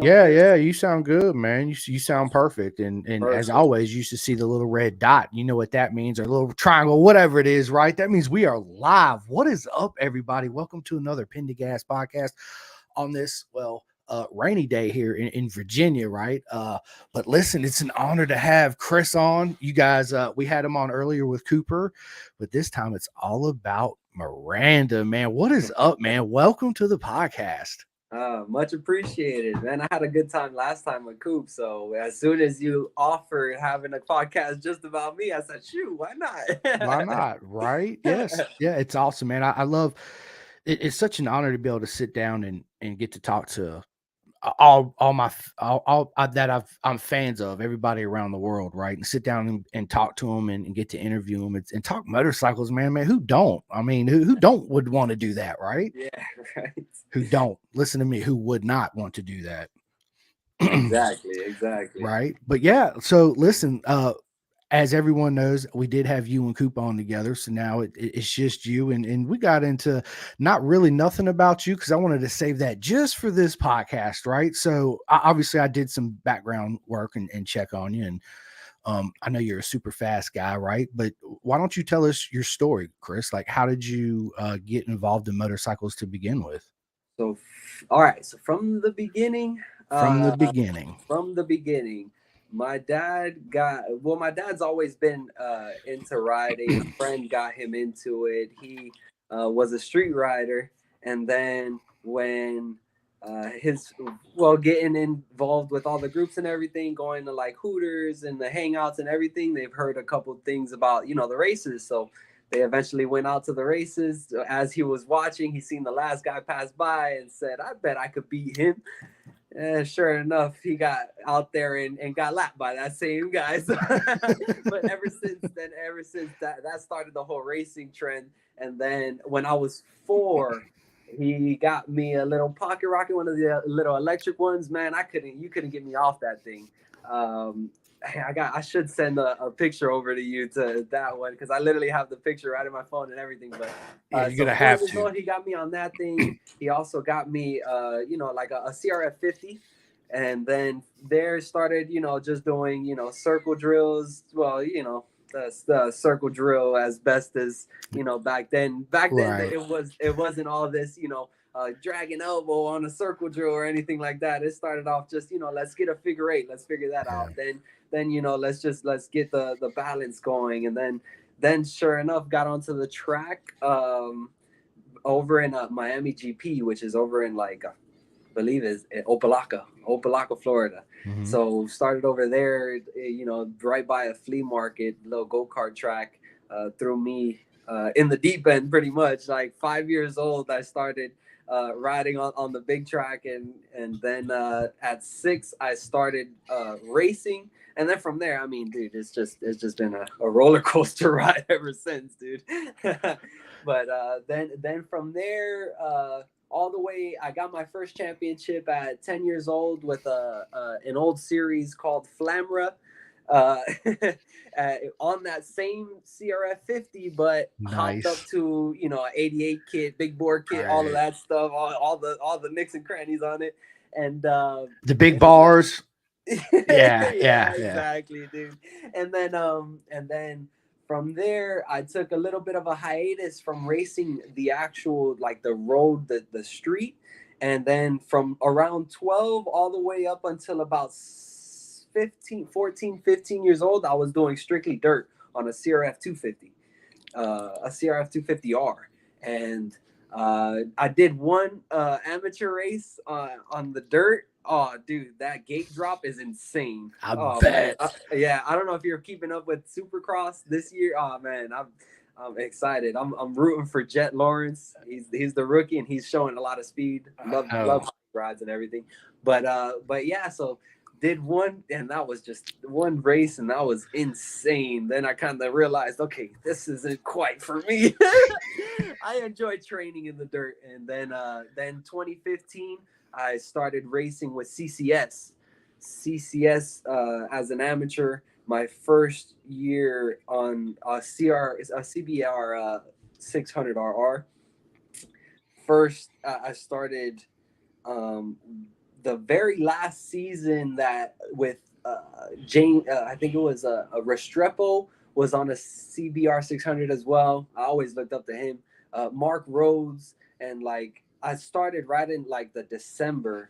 Yeah, you sound good, man. You sound perfect, and as Perfect. always, you should see the little red dot. You know what that means, or little triangle, whatever it is, right? That means we are live. What is up, everybody? Welcome to another Pin to Gas podcast on this rainy day here in Virginia, right? But listen, it's an honor to have Chris on. You guys, we had him on earlier with Cooper, but this time it's all about Miranda, man. What is up, man? Welcome to the podcast. Much appreciated, man. I had a good time last time with Coop. So as soon as you offered having a podcast just about me, I said, "Shoot, why Why not?" not? Right? Yes. Yeah, it's awesome, man. I love it. It's such an honor to be able to sit down and get to talk to all my that I'm fans of, everybody around the world, right? And sit down and talk to them and get to interview them and talk motorcycles, man. Who don't? I mean, who don't would want to do that, right? Yeah, right. Who don't? Listen to me. Who would not want to do that? Exactly, exactly. Right. But yeah, so listen, as everyone knows, we did have you and Coop on together. So now it's just you. And we got into not really nothing about you because I wanted to save that just for this podcast. Right. So obviously I did some background work and check on you. And I know you're a super fast guy. Right. But why don't you tell us your story, Chris? Like, how did you get involved in motorcycles to begin with? So, all right. So from the beginning, From the uh, beginning. from the beginning, my dad's always been into riding. A friend got him into it. He was a street rider, and then when his getting involved with all the groups and everything, going to like Hooters and the hangouts and everything, they've heard a couple things about the races. So they eventually went out to the races. As he was watching, he seen the last guy pass by and said, "I bet I could beat him." And sure enough, he got out there and got lapped by that same guy. So, but ever since that started the whole racing trend. And then when I was 4, he got me a little pocket rocket, one of the little electric ones. Man, you couldn't get me off that thing. Um, I should send a picture over to you to that one because I literally have the picture right in my phone and everything. But Yeah, you're so gonna 4 have years to. old, he got me on that thing. He also got me, like a CRF 50. And then there started, just doing, circle drills. Well, the circle drill as best as, back then. Back then, Right. it wasn't all this, dragging elbow on a circle drill or anything like that. It started off just, let's get a figure eight. Let's figure that Yeah. out. Then let's get the balance going. And then sure enough, got onto the track. Over in Miami GP, which is over in like believe is Opelika, Florida. Mm-hmm. So started over there, right by a flea market, little go kart track. Threw me in the deep end, pretty much. Like 5 years old, I started riding on the big track, and then at 6, I started racing. And then from there, I mean, dude, it's just been a roller coaster ride ever since, dude. But then from there, all the way, I got my first championship at 10 years old with an old series called Flamra. Uh, on that same CRF 50, but hopped up Nice. to 88 kit, big bore kit, all of Right. that stuff, all the nicks and crannies on it, and The big and then bars. Yeah, yeah, yeah. exactly, dude. And then from there, I took a little bit of a hiatus from racing the actual, like, the road, the street. And then from around 12 all the way up until about 15 years old, I was doing strictly dirt on a CRF 250, a CRF 250R. And I did one amateur race on the dirt. Oh, dude, that gate drop is insane. I Oh man, bet. yeah. I don't know if you're keeping up with Supercross this year. Oh man, I'm excited. I'm rooting for Jet Lawrence. He's the rookie and he's showing a lot of speed. Love Oh, how he rides and everything. But yeah, so did one, and that was just one race, and that was insane. Then I kind of realized, okay, this isn't quite for me. I enjoy training in the dirt. And then 2015, I started racing with CCS as an amateur. My first year on a CBR 600RR. First, I started um, the very last season that with Jane, I think it was a Restrepo was on a CBR 600 as well. I always looked up to him. Mark Rhodes, and like I started right in like the December,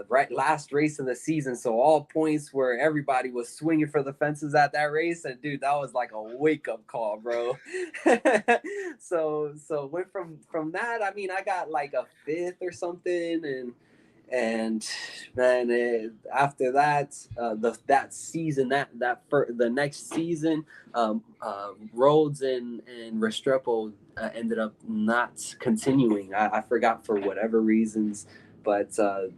right last race of the season. So all points where everybody was swinging for the fences at that race, and dude, that was like a wake up call, bro. So went from that. I mean, I got like a fifth or something, and man, after that, that season, the next season, Rhodes and Restrepo ended up not continuing. I forgot for whatever reasons, but uh,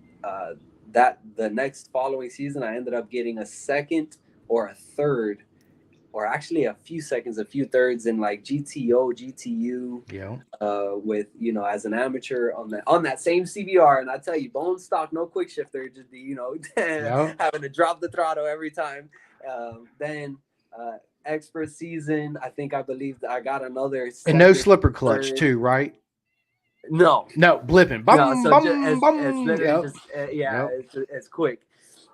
that the next following season, I ended up getting a second or a third, or actually a few seconds, a few thirds in like GTO, GTU, Yeah. with as an amateur on that same CBR. And I tell you, bone stock, no quick shifter, just Yeah. having to drop the throttle every time. Then expert season, I believe that I got another And no second, slipper clutch third. too, right? No, No, blipping. no. Bum So just bum it's bum. literally Yep. just yeah, Yep. it's quick.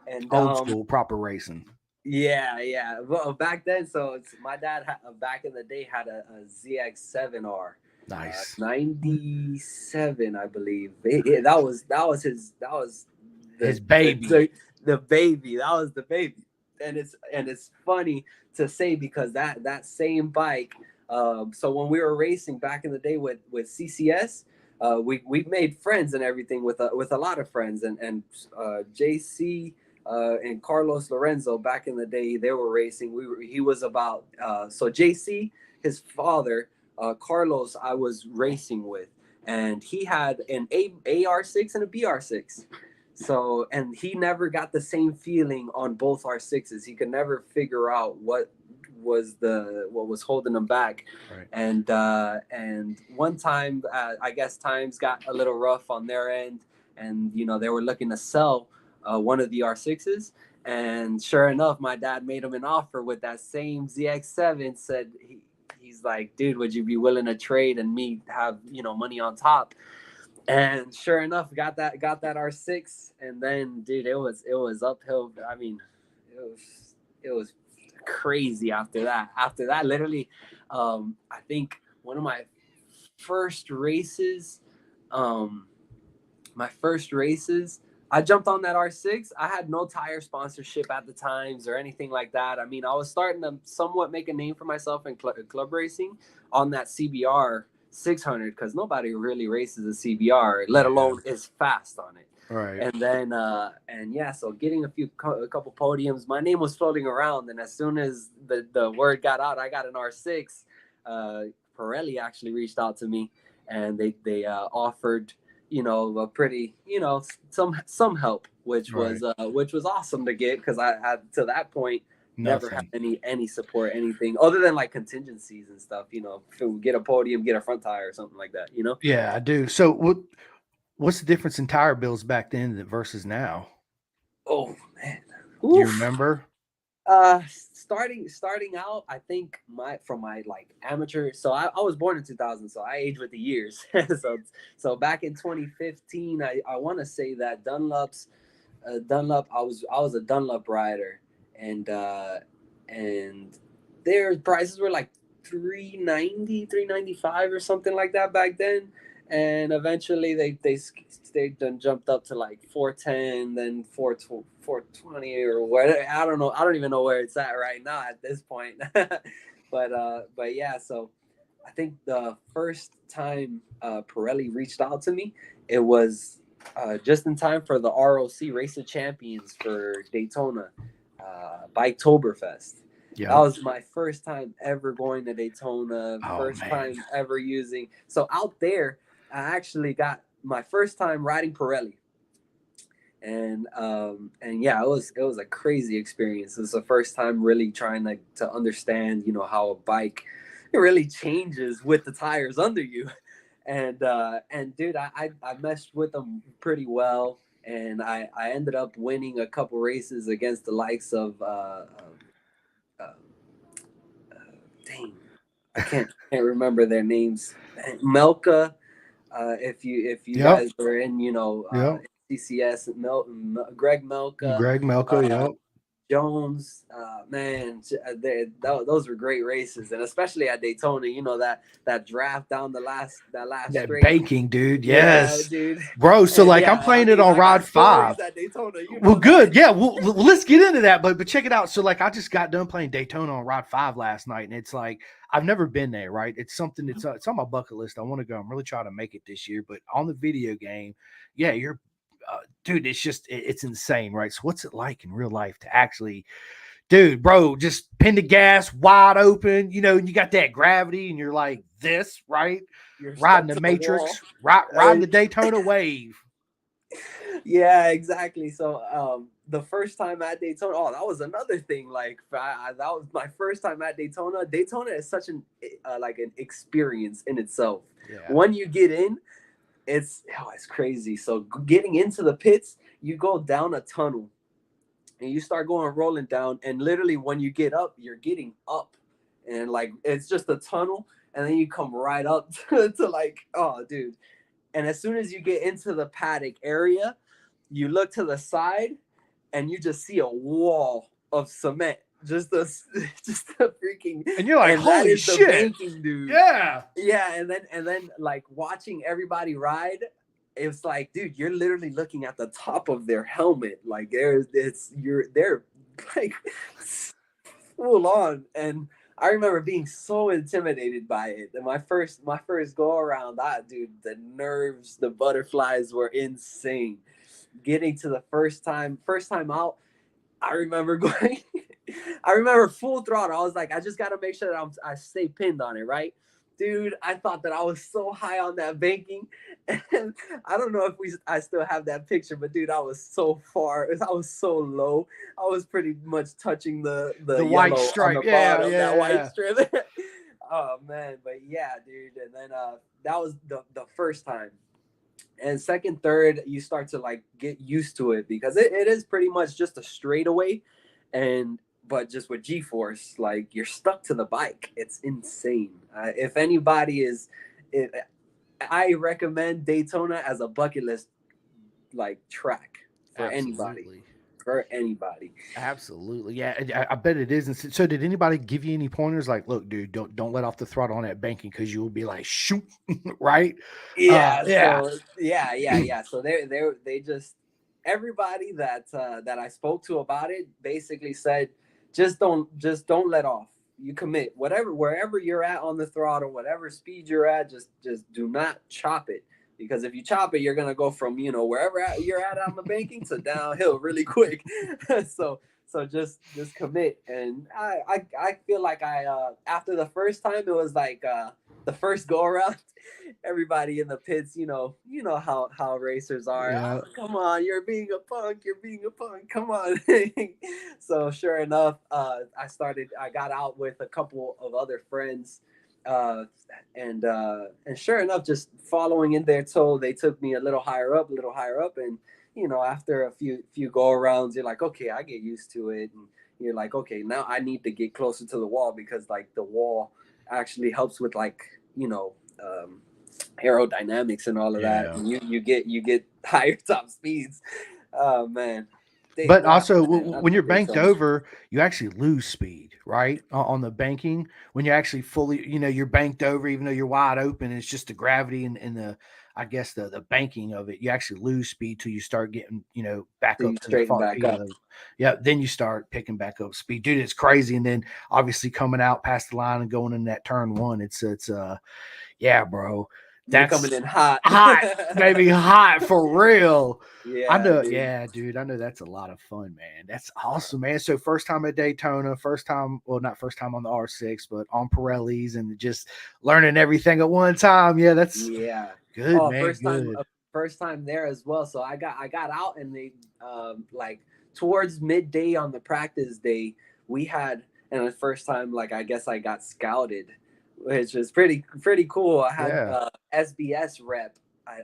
And Old school, proper racing. yeah, yeah. Well, back then, so my dad back in the day had a ZX7R, Nice. 97, I believe. That was His the, baby. the baby. That was the baby, and it's funny to say because that same bike. So when we were racing back in the day with CCS, we made friends and everything with a lot of friends and JC and Carlos Lorenzo back in the day, they were racing. He was about so JC, his father, Carlos, I was racing with, and he had an AR6 and a BR6. So, and he never got the same feeling on both R6s. He could never figure out what was holding him back. Right. And one time, I guess times got a little rough on their end, and they were looking to sell one of the R6s. And sure enough, my dad made him an offer with that same ZX7. Said he's like, dude, would you be willing to trade and me have money on top? And sure enough, got that R6, and then dude, it was uphill. I mean, it was crazy after that. After that, literally, I think one of first races, um, my first races, I jumped on that R6. I had no tire sponsorship at the times or anything like that. I mean, I was starting to somewhat make a name for myself in club racing on that CBR 600 because nobody really races a CBR, let alone is fast on it. Right. And then, so getting a couple podiums, my name was floating around. And as soon as the word got out, I got an R6. Pirelli actually reached out to me, and they offered a pretty some help, which was awesome to get because I had to that point never had any support, anything other than like contingencies and stuff. Get a podium, get a front tire or something like that. Yeah, I do. So what's the difference in tire bills back then versus now? Oh man, Do you remember? Starting out, I think from my like amateur. So I was born in 2000, so I age with the years. so back in 2015, I want to say that Dunlop. I was a Dunlop rider, and their prices were like 395 or something like that back then. And eventually they done jumped up to like 410, then 420 or where, I don't know. I don't even know where it's at right now at this point. But yeah, so I think the first time Pirelli reached out to me, it was just in time for the ROC Race of Champions for Daytona, Biketoberfest. Yeah. That was my first time ever going to Daytona. Oh, First man. time ever using. So out there, I actually got my first time riding Pirelli, and yeah, it was a crazy experience. It was the first time really trying to understand, how a bike really changes with the tires under you, and dude, I meshed with them pretty well, and I ended up winning a couple races against the likes of uh, dang, I can't remember their names. Melka, if you Yep. guys are in Yep. CCS, Greg Melka, Greg Melko, uh, yep. Jones, man, those were great races, and especially at Daytona, that draft down that last That straight. banking, dude. Yeah, Yes. dude. Bro, so And like I'm yeah, I playing it mean, on I got Rod stories 5. at Daytona, you Well, know that. good. Yeah, well, let's get into that. But check it out. So like I just got done playing Daytona on Rod 5 last night, and it's like I've never been there, right? It's something it's on my bucket list. I want to go. I'm really trying to make it this year. But on the video game, yeah, you're dude, it's just it's insane, right? So what's it like in real life to actually dude, bro, just pin the gas wide open, and you got that gravity and you're like this, right? You're Riding stuck the to the wall. Matrix, riding the Daytona wave. Yeah, exactly. So, the first time at Daytona, oh, that was another thing. Like, that was my first time at Daytona. Daytona is such an experience in itself. Yeah. When you get in, it's crazy. So getting into the pits, you go down a tunnel and you start going rolling down, and literally when you get up, you're getting up, and like it's just a tunnel, and then you come right up to like, oh, dude. And as soon as you get into the paddock area, you look to the side and you just see a wall of cement. Just a just a freaking, And you're like, and that holy is the shit. banking, dude. Yeah. Yeah, and then like watching everybody ride, it's like, dude, you're literally looking at the top of their helmet. Like they're like full on. And I remember being so intimidated by it. And my first go around, that dude, the nerves, the butterflies were insane. Getting to the first time out, I remember going. I remember full throttle. I was like, I just got to make sure that I stay pinned on it, right? Dude, I thought that I was so high on that banking, and I don't know if I still have that picture, but dude, I was so far. I was so low. I was pretty much touching the The white yellow on stripe. the Yeah, bottom, yeah, that white yeah. strip. Oh man, but yeah, dude. And then that was the first time. And second, third, you start to like get used to it because it is pretty much just a straightaway, and but just with G-force, like you're stuck to the bike. It's insane. If anybody is, if, I recommend Daytona as a bucket list like track for anybody. Absolutely. For anybody. Absolutely. Yeah, I bet it is. And so did anybody give you any pointers like, look, dude, don't let off the throttle on that banking because you will be like, shoot, right? Yeah. Yeah. So yeah. So they just, everybody that I spoke to about it basically said, just don't let off. You commit wherever you're at on the throttle, whatever speed you're at, just do not chop it, because if you chop it, you're gonna go from wherever you're at on the banking to downhill really quick. So just commit. And I feel like after the first time, it was like the first go around, everybody in the pits, how racers are. Yeah. Oh, come on, you're being a punk. You're being a punk. Come on. So sure enough, I got out with a couple of other friends, uh, and sure enough, just following in their toe, they took me a little higher up, and after a few go arounds, you're like, okay, I get used to it, and you're like, okay, now I need to get closer to the wall, because like the wall actually helps with like um, aerodynamics and all of that, Yeah. and you get higher top speeds. Oh man, But also, that's when you're banked Daytona. over, you actually lose speed, right? On the banking, when you're actually fully, you're banked over, even though you're wide open, it's just the gravity and the, I guess the banking of it. You actually lose speed till you start getting, back So you up to the straighten back up. yeah. Then you start picking back up speed, dude. It's crazy. And then obviously coming out past the line and going in that turn one, yeah, bro. You're coming That's in hot. hot, baby, hot for real. I Yeah, know, dude. yeah, dude. I know that's a lot of fun, man. That's awesome, man. So first time at Daytona, first time, well, not first time on the R6, but on Pirellis and just learning everything at one time. Yeah, that's Yeah. good, Oh, man. Good. first time there as well. So I got out, and they like towards midday on the practice day, we had, and the first time, like, I guess I got scouted, which was pretty cool. I had Yeah. SBS rep.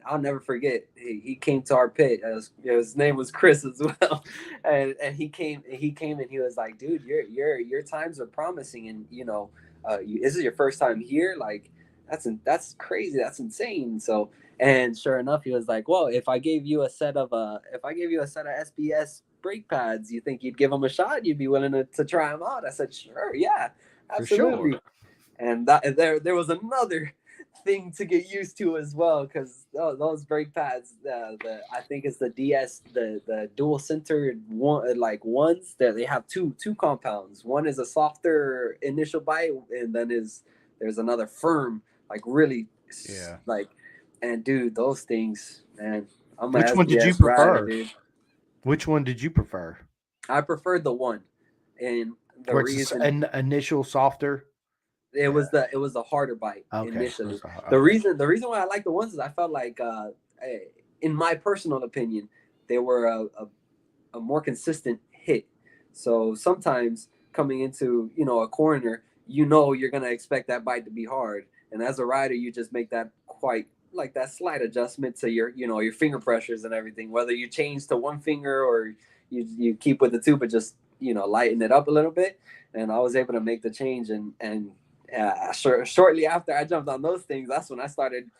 I'll never forget. He came to our pit. His name was Chris as well, and he came and he was like, dude, your times are promising, and this is your first time here, like. that's crazy. That's insane. So, and sure enough, he was like, well, if I gave you a set of SBS brake pads, you think you'd give them a shot? You'd be willing to try them out? I said, sure, yeah, For sure. absolutely. And that there was another thing to get used to as well, because those brake pads, I think it's the DS, the dual center one, like ones that they have two compounds. One is a softer initial bite, and then there's another firm, like really, Yeah. like, and dude, those things, man, I'm an Which one did you SBS rider, prefer? dude. Which one did you prefer? I preferred the one, and the Where it's reason an initial softer. it was the harder bite Okay. initially. Okay. The reason why I like the ones is I felt like in my personal opinion, they were a more consistent hit. So sometimes coming into, a corner, you're gonna expect that bite to be hard, and as a rider, you just make that quite like that slight adjustment to your finger pressures and everything. Whether you change to one finger or you keep with the two, but just lighten it up a little bit. And I was able to make the change, and shortly after I jumped on those things, that's when I started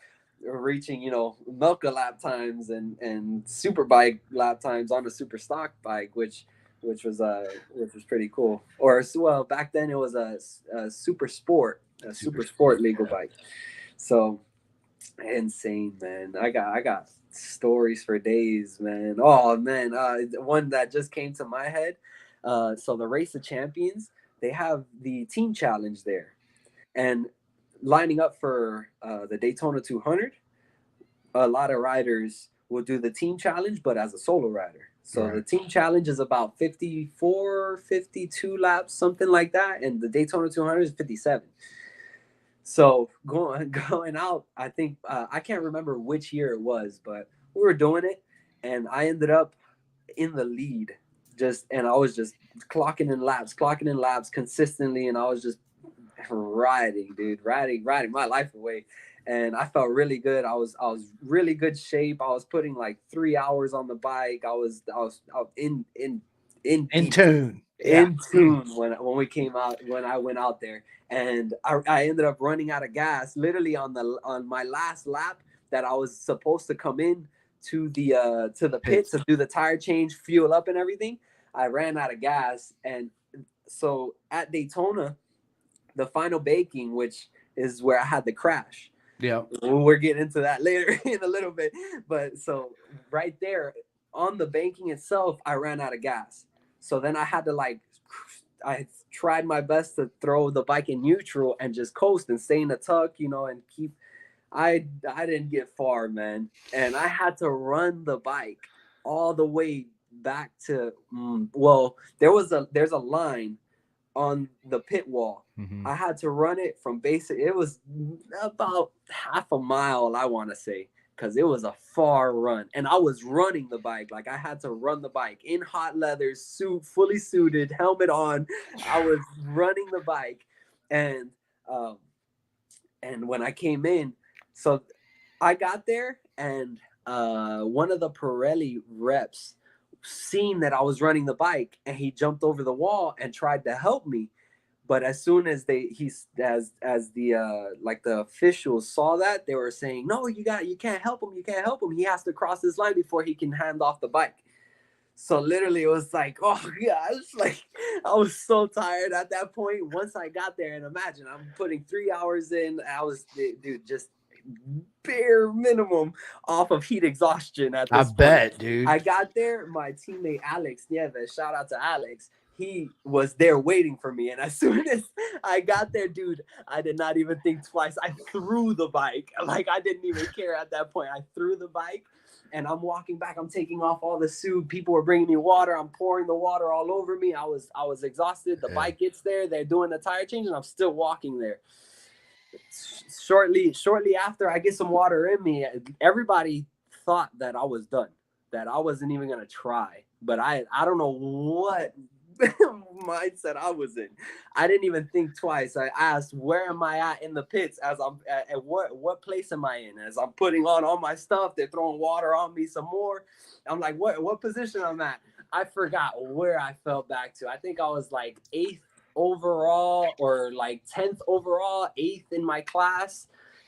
reaching, Milka lap times and super bike lap times on a super stock bike, which was pretty cool. Or well, back then it was a super sport, legal bike. So insane, man. I got stories for days, man. Oh man, one that just came to my head. So the Race of Champions, they have the team challenge there, and lining up for the Daytona 200, a lot of riders will do the team challenge, but as a solo rider. So the Right. team challenge is about 54, 52 laps, something like that. And the Daytona 200 is 57. So going out, I think, I can't remember which year it was, but we were doing it. And I ended up in the lead, and I was just clocking in laps consistently. And I was just riding, dude, riding my life away, and I felt really good. I was really good shape. I was putting like 3 hours on the bike. I was in In deep tune. Yeah. in tune when we came out when I went out there, and I ended up running out of gas literally on my last lap that I was supposed to come in to the pit Pits. to do the tire change, fuel up, and everything. I ran out of gas, and so at Daytona, the final baking, which is where I had the crash. Yeah. We're getting into that later in a little bit. But so right there on the banking itself, I ran out of gas. So then I had to I tried my best to throw the bike in neutral and just coast and stay in the tuck, and keep. I didn't get far, man, and I had to run the bike all the way back to. Well, there's a line on the pit wall. Mm-hmm. I had to run it from basic. It was about half a mile, I want to say, because it was a far run, and I was running the bike. Like I had to run the bike in hot leather, suit, fully suited, helmet on. I was running the bike, and um, and when I came in, so I got there, and one of the Pirelli reps seen that I was running the bike, and he jumped over the wall and tried to help me. But as soon as as the like the officials saw that, they were saying, "No, you can't help him. You can't help him. He has to cross this line before he can hand off the bike." So literally, it was like, oh gosh, like I was so tired at that point. Once I got there, and imagine I'm putting 3 hours in, I was, dude, just bare minimum off of heat exhaustion at I this point. bet, dude. I got there, my teammate Alex Nieves, shout out to Alex. He was there waiting for me, and as soon as I got there, dude, I did not even think twice. I threw the bike, like I didn't even care at that point. I threw the bike, and I'm walking back. I'm taking off all the suit. People were bringing me water. I'm pouring the water all over me. I was exhausted. The bike gets there. They're doing the tire change, and I'm still walking there. Shortly after I get some water in me, everybody thought that I was done, that I wasn't even gonna try. But I don't know what mindset I was in. I didn't even think twice. I asked, "Where am I at in the pits?" As I'm at what place am I in? As I'm putting on all my stuff, they're throwing water on me some more. I'm like, what position I'm at? I forgot where I fell back to. I think I was like eighth overall or like 10th overall, eighth in my class.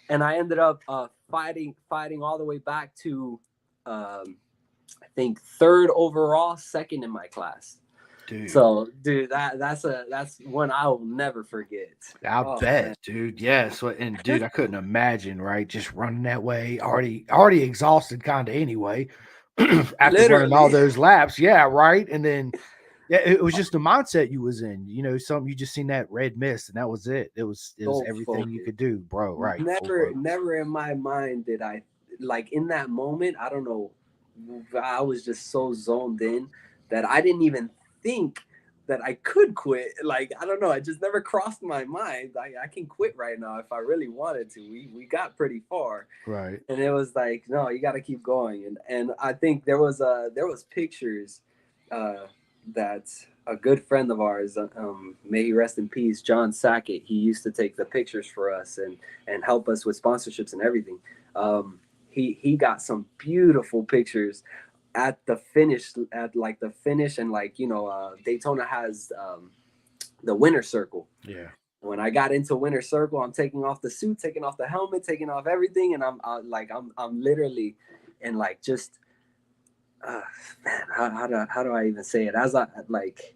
and I ended up fighting all the way back to I think third overall, second in my class. Dude. So, dude, that's one I will never forget. I Oh man, bet, dude. Yes, and dude, I couldn't imagine, right? Just running that way, already exhausted, kind of anyway. After running all literally those laps, yeah, right. And then, yeah, it was just the mindset you was in. Something you just seen that red mist, and that was it. It was so everything you focused. could do, bro. Right, full focus. Never in my mind did I, like, in that moment. I don't know. I was just so zoned in that I didn't even think that I could quit. Like, I don't know. It just never crossed my mind. I can quit right now if I really wanted to. We got pretty far, Right. and it was like, no, you got to keep going. And I think there was pictures uh, that a good friend of ours, may he rest in peace, John Sackett. He used to take the pictures for us and help us with sponsorships and everything. He got some beautiful pictures at the finish, at like the finish, and like, Daytona has the winner circle. Yeah. When I got into winter circle, I'm taking off the suit, taking off the helmet, taking off everything, and I'm literally, and like, just uh, man, how do I even say it? As I, like,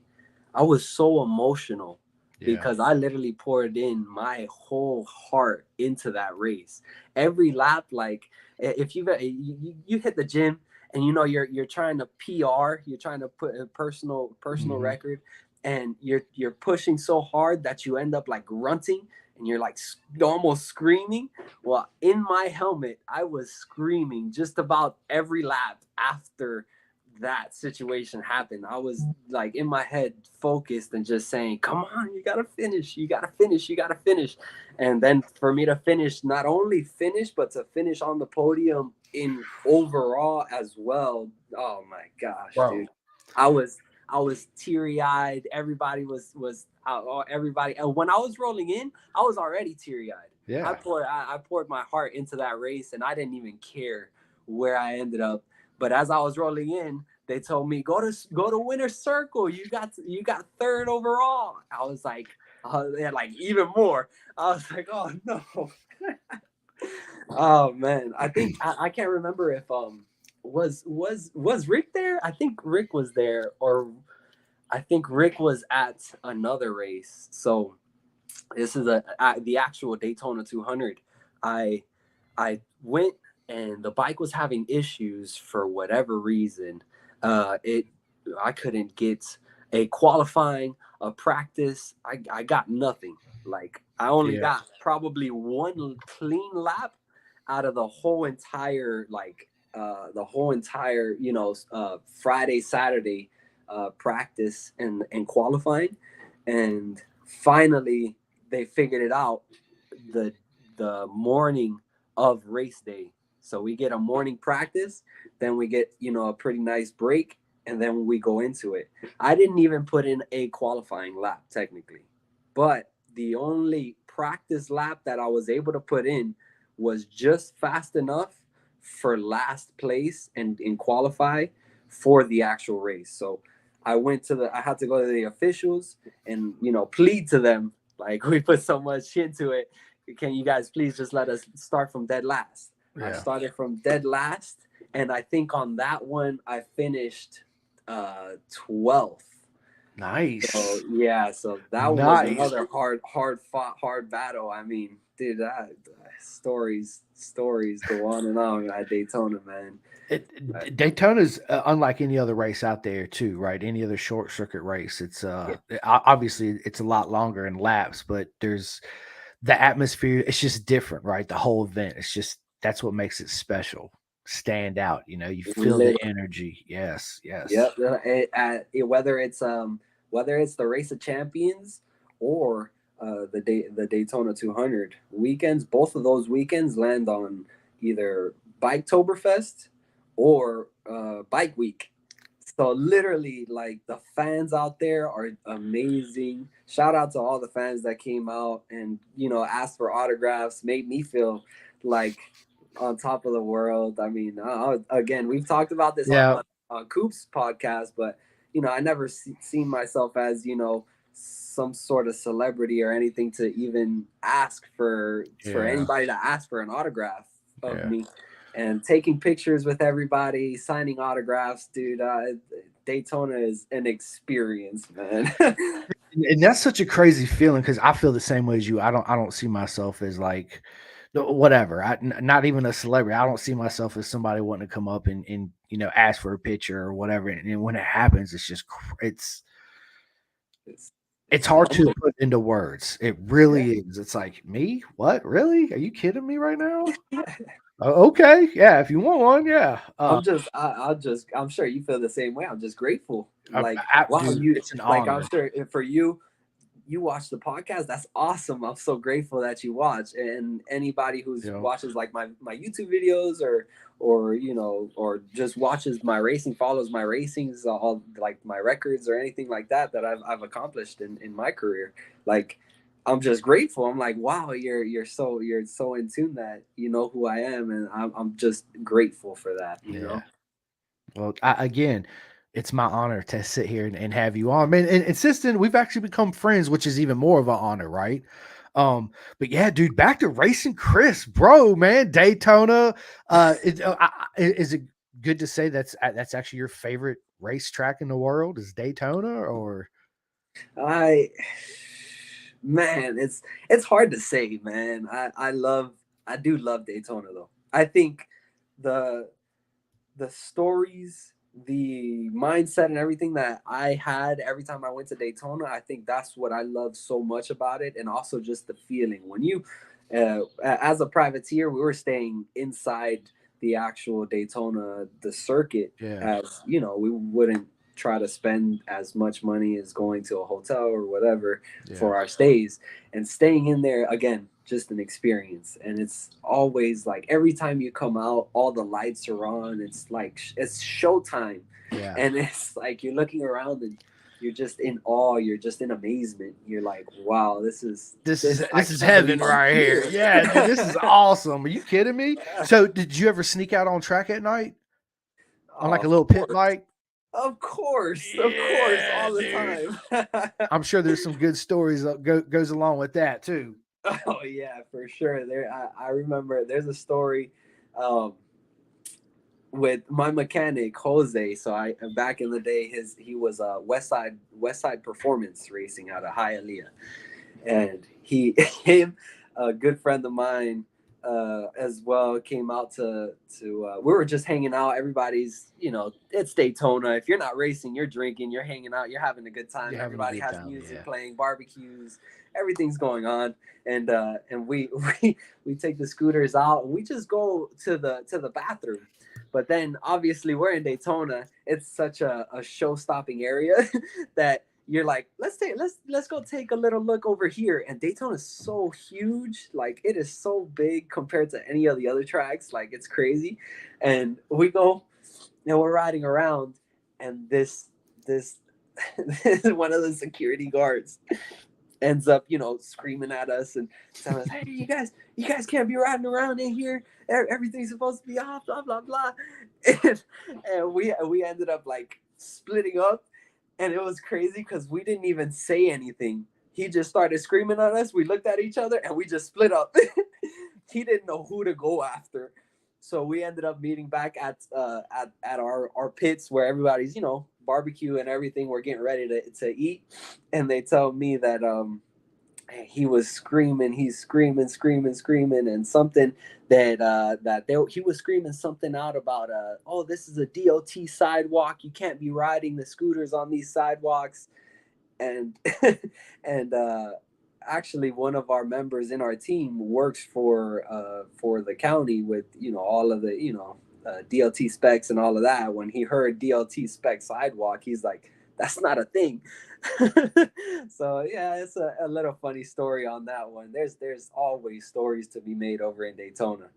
I was so emotional Yeah. because I literally poured in my whole heart into that race. Every lap, like, if you hit the gym and you're trying to PR, you're trying to put a personal Hmm. record, and you're pushing so hard that you end up like grunting and you're like almost screaming. Well, in my helmet, I was screaming just about every lap after that situation happened. I was like in my head focused and just saying, "Come on, you gotta finish, you gotta finish, you gotta finish." And then for me to finish, not only finish, but to finish on the podium in overall as well. Oh my gosh, dude! Bro. I was I was teary eyed. Everybody was everybody. And when I was rolling in, I was already teary eyed. Yeah. I poured my heart into that race, and I didn't even care where I ended up. But as I was rolling in, they told me go to winner circle. You got third overall. I was like, yeah, like even more. I was like, oh no. Oh man, I think I can't remember if was Rick there? I think Rick was there, or I think Rick was at another race. So this is the actual Daytona 200. I I went, and the bike was having issues for whatever reason. It I couldn't get a qualifying, a practice. I got nothing. Like, I only Yeah. got probably one clean lap out of the whole entire, like, Friday, Saturday practice and qualifying. And finally they figured it out the morning of race day. So we get a morning practice, then we get, a pretty nice break, and then we go into it. I didn't even put in a qualifying lap technically, but the only practice lap that I was able to put in was just fast enough for last place and in qualify for the actual race. So I had to go to the officials and, plead to them, like, we put so much into it. Can you guys please just let us start from dead last? I Yeah. started from dead last, and I think on that one I finished 12th. So Nice. yeah, so that one was Nice. another hard fought, hard battle. I mean, dude, stories go on and on at Daytona, man. Daytona's unlike any other race out there, too, right? Any other short circuit race. It's Yeah, obviously it's a lot longer in laps, but there's the atmosphere. It's just different, right? The whole event. It's just that's what makes it special, stand out. You feel the literally. energy. Yes, yes, Yep. Whether it's the Race of Champions or the Daytona 200 weekends, both of those weekends land on either Biketoberfest or Bike Week. So literally, like, the fans out there are amazing. Shout out to all the fans that came out and, asked for autographs. Made me feel like on top of the world. I mean, again, we've talked about this yeah, on Coop's podcast, but, I never seen myself as, some sort of celebrity or anything to even ask for Yeah. anybody to ask for an autograph of Yeah. me, and taking pictures with everybody, signing autographs, dude. Daytona is an experience, man. And that's such a crazy feeling because I feel the same way as you. I don't see myself as like whatever. Not even a celebrity. I don't see myself as somebody wanting to come up and ask for a picture or whatever. And when it happens, it's just it's it's it's hard to humbling. put into words. It Yeah. really is. It's like me. What? Really? Are you kidding me right now? Okay. Yeah. If you want one, yeah. I'm sure you feel the same way. I'm just grateful. Like, wow, Dude, you, it's an like, I'm honor. sure for you, you watch the podcast. That's awesome. I'm so grateful that you watch. And anybody who's You know. watches like my YouTube videos, or or just watches my racing, follows my racings, all like my records or anything like that I've accomplished in my career. Like, I'm just grateful. I'm like, wow, you're so in tune that you know who I am, and I'm just grateful for that. Yeah. Well, again, it's my honor to sit here and have you on, man. And insistent, we've actually become friends, which is even more of an honor, right? But yeah, dude, back to racing, Chris, bro, man, Daytona. Is it good to say that's actually your favorite racetrack in the world? Is Daytona or I Man, it's hard to say, man. I do love Daytona though. I think the the stories, the mindset, and everything that I had every time I went to Daytona, I think that's what I love so much about it, and also just the feeling when you, as a privateer, we were staying inside the actual Daytona, the circuit, yeah, as you know, we wouldn't try to spend as much money as going to a hotel or whatever yeah, for our stays, and staying in there again, just an experience. And it's always like every time you come out, all the lights are on. It's like it's showtime. yeah? And it's like you're looking around and you're just in awe, you're just in amazement. You're like, wow, this is This is this I this is can't heaven believe I'm right here. here. Yeah, dude, this is awesome. Are you kidding me? So, did you ever sneak out on track at night on Oh, like a of little pit course, bike? of course, Yeah, all the dude. time. I'm sure there's some good stories that goes along with that too. Oh yeah, for sure. I remember there's a story, um, with my mechanic Jose. So I back in the day, he was West Side Performance Racing out of Hialeah, and he him a good friend of mine, as well, came out to we were just hanging out. Everybody's, it's Daytona. If you're not racing, you're drinking, you're hanging out, you're having a good time. You're having a Everybody good has time, music yeah. playing, barbecues, everything's going on. And we take the scooters out and we just go to the bathroom. But then obviously we're in Daytona. It's such a show stopping area that you're like, let's go take a little look over here. And Daytona is so huge, like it is so big compared to any of the other tracks, like it's crazy. And we go and we're riding around, and this one of the security guards ends up, screaming at us and telling us, "Hey, you guys can't be riding around in here. Everything's supposed to be off, blah blah blah." And, and we ended up like splitting up, and it was crazy because we didn't even say anything. He just started screaming at us. We looked at each other and we just split up. He didn't know who to go after, so we ended up meeting back at our pits where everybody's, barbecue and everything. We're getting ready to eat, and they tell me that he was screaming, he's screaming, and something he was screaming something out about, oh, this is a DOT sidewalk, you can't be riding the scooters on these sidewalks. And and actually one of our members in our team works for the county with, all of the, DLT specs and all of that. When he heard DLT spec sidewalk, he's like, that's not a thing. So yeah, it's a little funny story on that one. There's always stories to be made over in Daytona.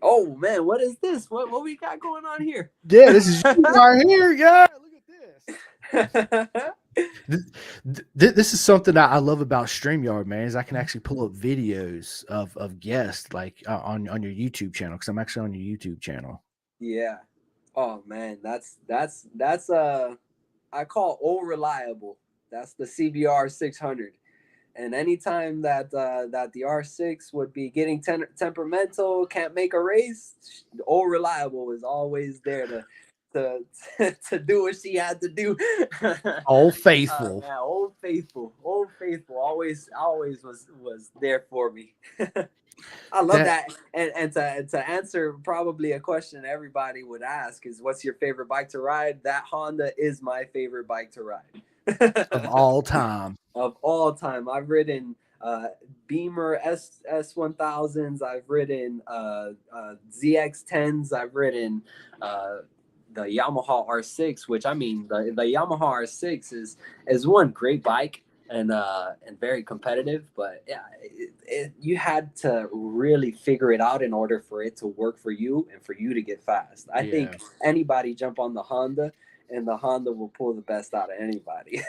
Oh man, what is this? What we got going on here? Yeah, this is you right here. Yeah, look at this. This is something that I love about StreamYard, man. Is I can actually pull up videos of guests like on your YouTube channel because I'm actually on your YouTube channel. Yeah. Oh man, that's I call old reliable. That's the CBR 600. And anytime that the R6 would be getting temperamental, can't make a race, old reliable is always there to to do what she had to do. All faithful. Man, old faithful, always was there for me. I love That that. And to answer probably a question everybody would ask is, what's your favorite bike to ride? That Honda is my favorite bike to of ride. all time. Of all time. I've ridden Beamer S1000s. I've ridden ZX10s. I've ridden uh, the Yamaha R6, which I mean the Yamaha R6 is one great bike and very competitive. But yeah, you had to really figure it out in order for it to work for you and for you to get fast. I Yeah. think anybody jump on the Honda and the Honda will pull the best out of anybody.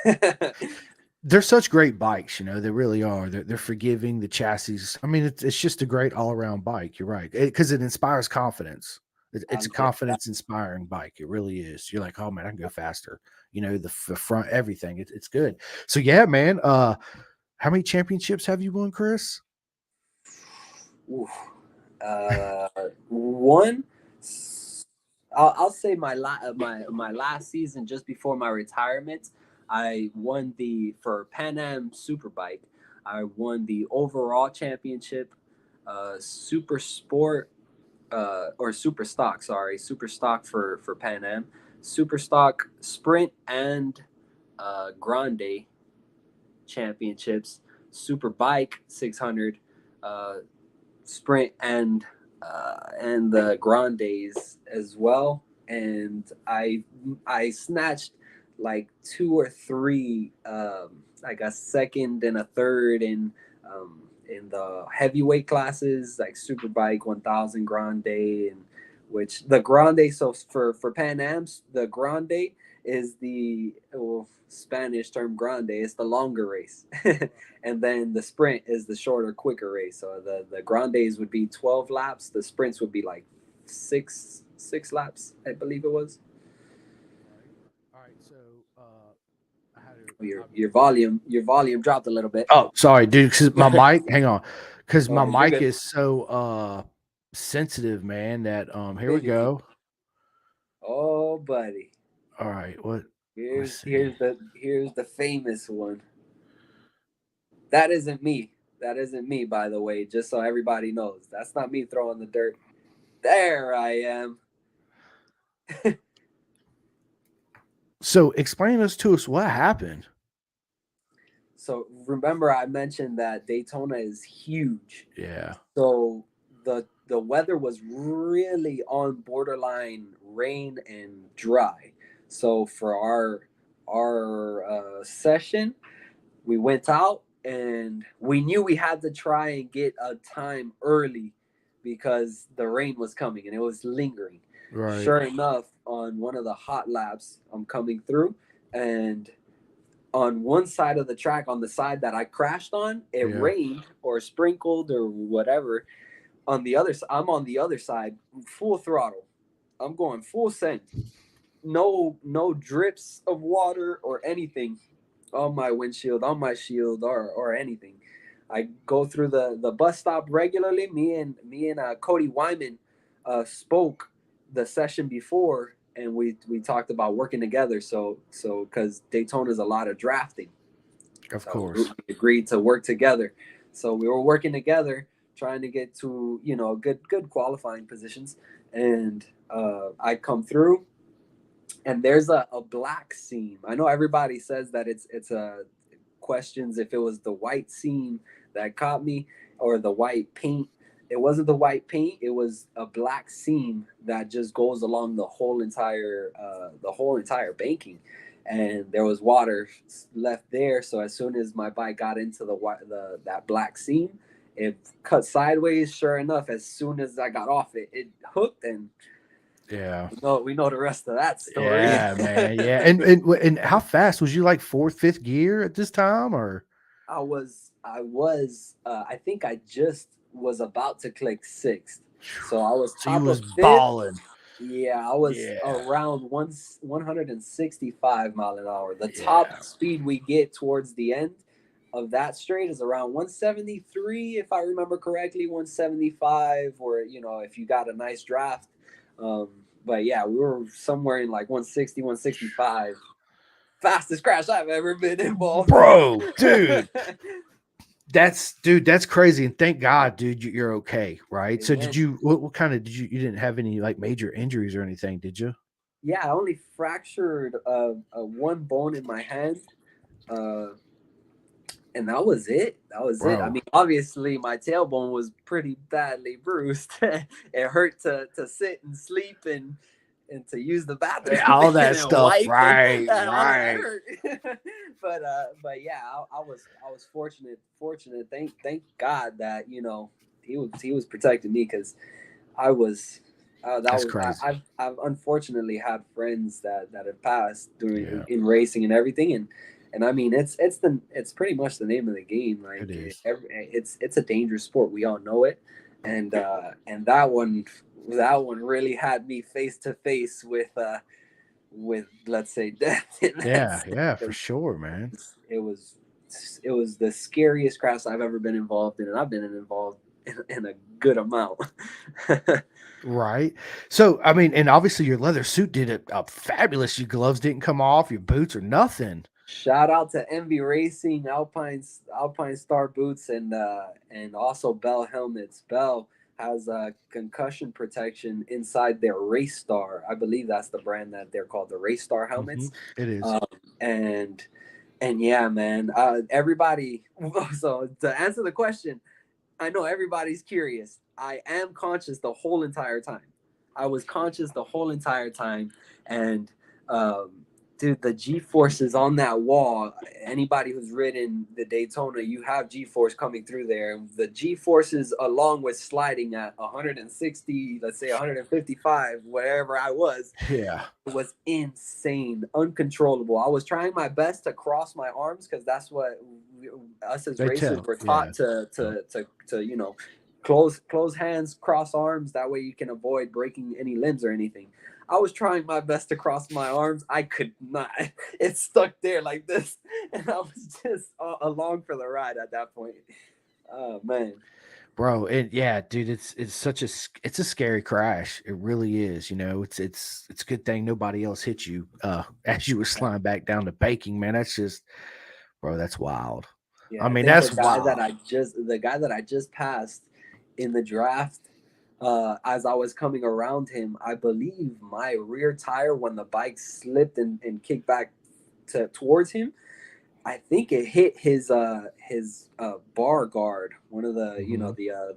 They're such great bikes, they really are. They're forgiving, the chassis. I mean, it's just a great all around bike. You're right, because it inspires confidence. It's a Yeah, confidence inspiring bike. It really is. You're like, oh man, I can go faster. The front, everything. It's good. So yeah, man. How many championships have you won, Chris? oof. Uh, one. I'll say my last season just before my retirement, I won the for Pan Am Superbike. I won the overall championship, Super Sport, or Super Stock. Sorry, Super Stock for Pan Am, Super Stock Sprint and Grande championships, Super Bike 600, uh, Sprint and the Grandes as well. And I snatched like two or three, like a second and a third in the heavyweight classes, like Superbike 1000 Grande, and which the Grande. So for Pan Am's, the Grande is the, well, Spanish term Grande. It's the longer race. And then the sprint is the shorter, quicker race. So the Grandes would be 12 laps. The sprints would be like six laps, I believe it was. All right. So I had to Your volume dropped a little bit. Oh, sorry, dude. Because my mic, hang on, because my You're mic good. is so sensitive, man. That here we Thank you. go. Oh, buddy. All right, what? Let's Here's see. here's the famous one. That isn't me. That isn't me, by the way, just so everybody knows. That's not me throwing the dirt. There I am. So explain this to us. What happened? So remember I mentioned that Daytona is huge. Yeah. So the weather was really on borderline rain and dry. So for our session, we went out and we knew we had to try and get a time early because the rain was coming and it was lingering. Right. Sure enough, on one of the hot laps, I'm coming through, and on one side of the track, on the side that I crashed on, it Yeah. rained or sprinkled or whatever. On the other side, I'm on the other side, full throttle. I'm going full send. No drips of water or anything on my windshield, on my shield, or anything. I go through the bus stop regularly. Me and Cody Wyman spoke the session before, and we talked about working together. So because Daytona is a lot of drafting, Of so we course. agreed to work together. So we were working together, trying to get to good qualifying positions, and I come through and there's a black seam. I know everybody says that it's a questions if it was the white seam that caught me or the white paint. It wasn't the white paint. It was a black seam that just goes along the whole entire banking, and there was water left there. So as soon as my bike got into the that black seam, it cut sideways. Sure enough, as soon as I got off it, it hooked, and Yeah. we know the rest of that story. Yeah, man. Yeah. And how fast was you? Like fourth, fifth gear at this time, or? I think I just was about to click sixth. So I was So you top was of fifth. balling. Yeah, I was Yeah. around 165 mile an hour. The top Yeah. speed we get towards the end of that straight is around 173, if I remember correctly, 175, or if you got a nice draft. Um, but yeah, we were somewhere in like 160, 165. Fastest crash I've ever been involved in. Bro, that's crazy. And thank God, dude, you're okay, right? So did Amen. you what kind of you didn't have any like major injuries or anything, did you? Yeah, I only fractured one bone in my hand. Uh, and that was it. That was it. I Bro. mean, obviously, my tailbone was pretty badly bruised. It hurt to sit and sleep and to use the bathroom All that and stuff. wipe Right, and all of that right. hurt. But yeah, I was fortunate. Thank God that he was protecting me because I was. That That's was crazy. I've unfortunately had friends that have passed during Yeah, in racing and everything, and I mean it's pretty much the name of the game. it Like is. it's a dangerous sport. We all know it, and that one really had me face to face with, let's say, death in that Yeah, sense. yeah, for 'Cause sure, man. it was it was the scariest crash I've ever been involved in, and I've been involved in a good amount. Right. So, I mean, and obviously your leather suit did a fabulous. Your gloves didn't come off, your boots or nothing. Shout out to Envy Racing, Alpine Star boots, and also Bell helmets. Bell has concussion protection inside their Race Star. I believe that's the brand that they're called, the Race Star Hmm. helmets. It is. Um, and and yeah, man, everybody. So to answer the question, I know everybody's curious. I am conscious the whole entire time. I was conscious the whole entire time, and um, dude, the G forces on that wall. Anybody who's ridden the Daytona, you have G force coming through there. The G forces, along with sliding at 160, let's say 155, wherever I Yeah. was insane, uncontrollable. I was trying my best to cross my arms because that's what us as They racers tell. were Yeah. taught to close hands, cross arms. That way you can avoid breaking any limbs or anything. I was trying my best to cross my arms. I could not. It stuck there like this, and I was just along for the ride at that point. Oh man. Bro, yeah, dude, it's such it's a scary crash. It really is. It's a good thing nobody else hit you as you were sliding back down to baking, man. That's just, bro, that's wild. Yeah, I I mean, think that's wild. the guy that I just passed in the draft, as I was coming around him, I believe my rear tire, when the bike slipped and kicked back towards him, I think it hit his bar guard, one of the Hmm.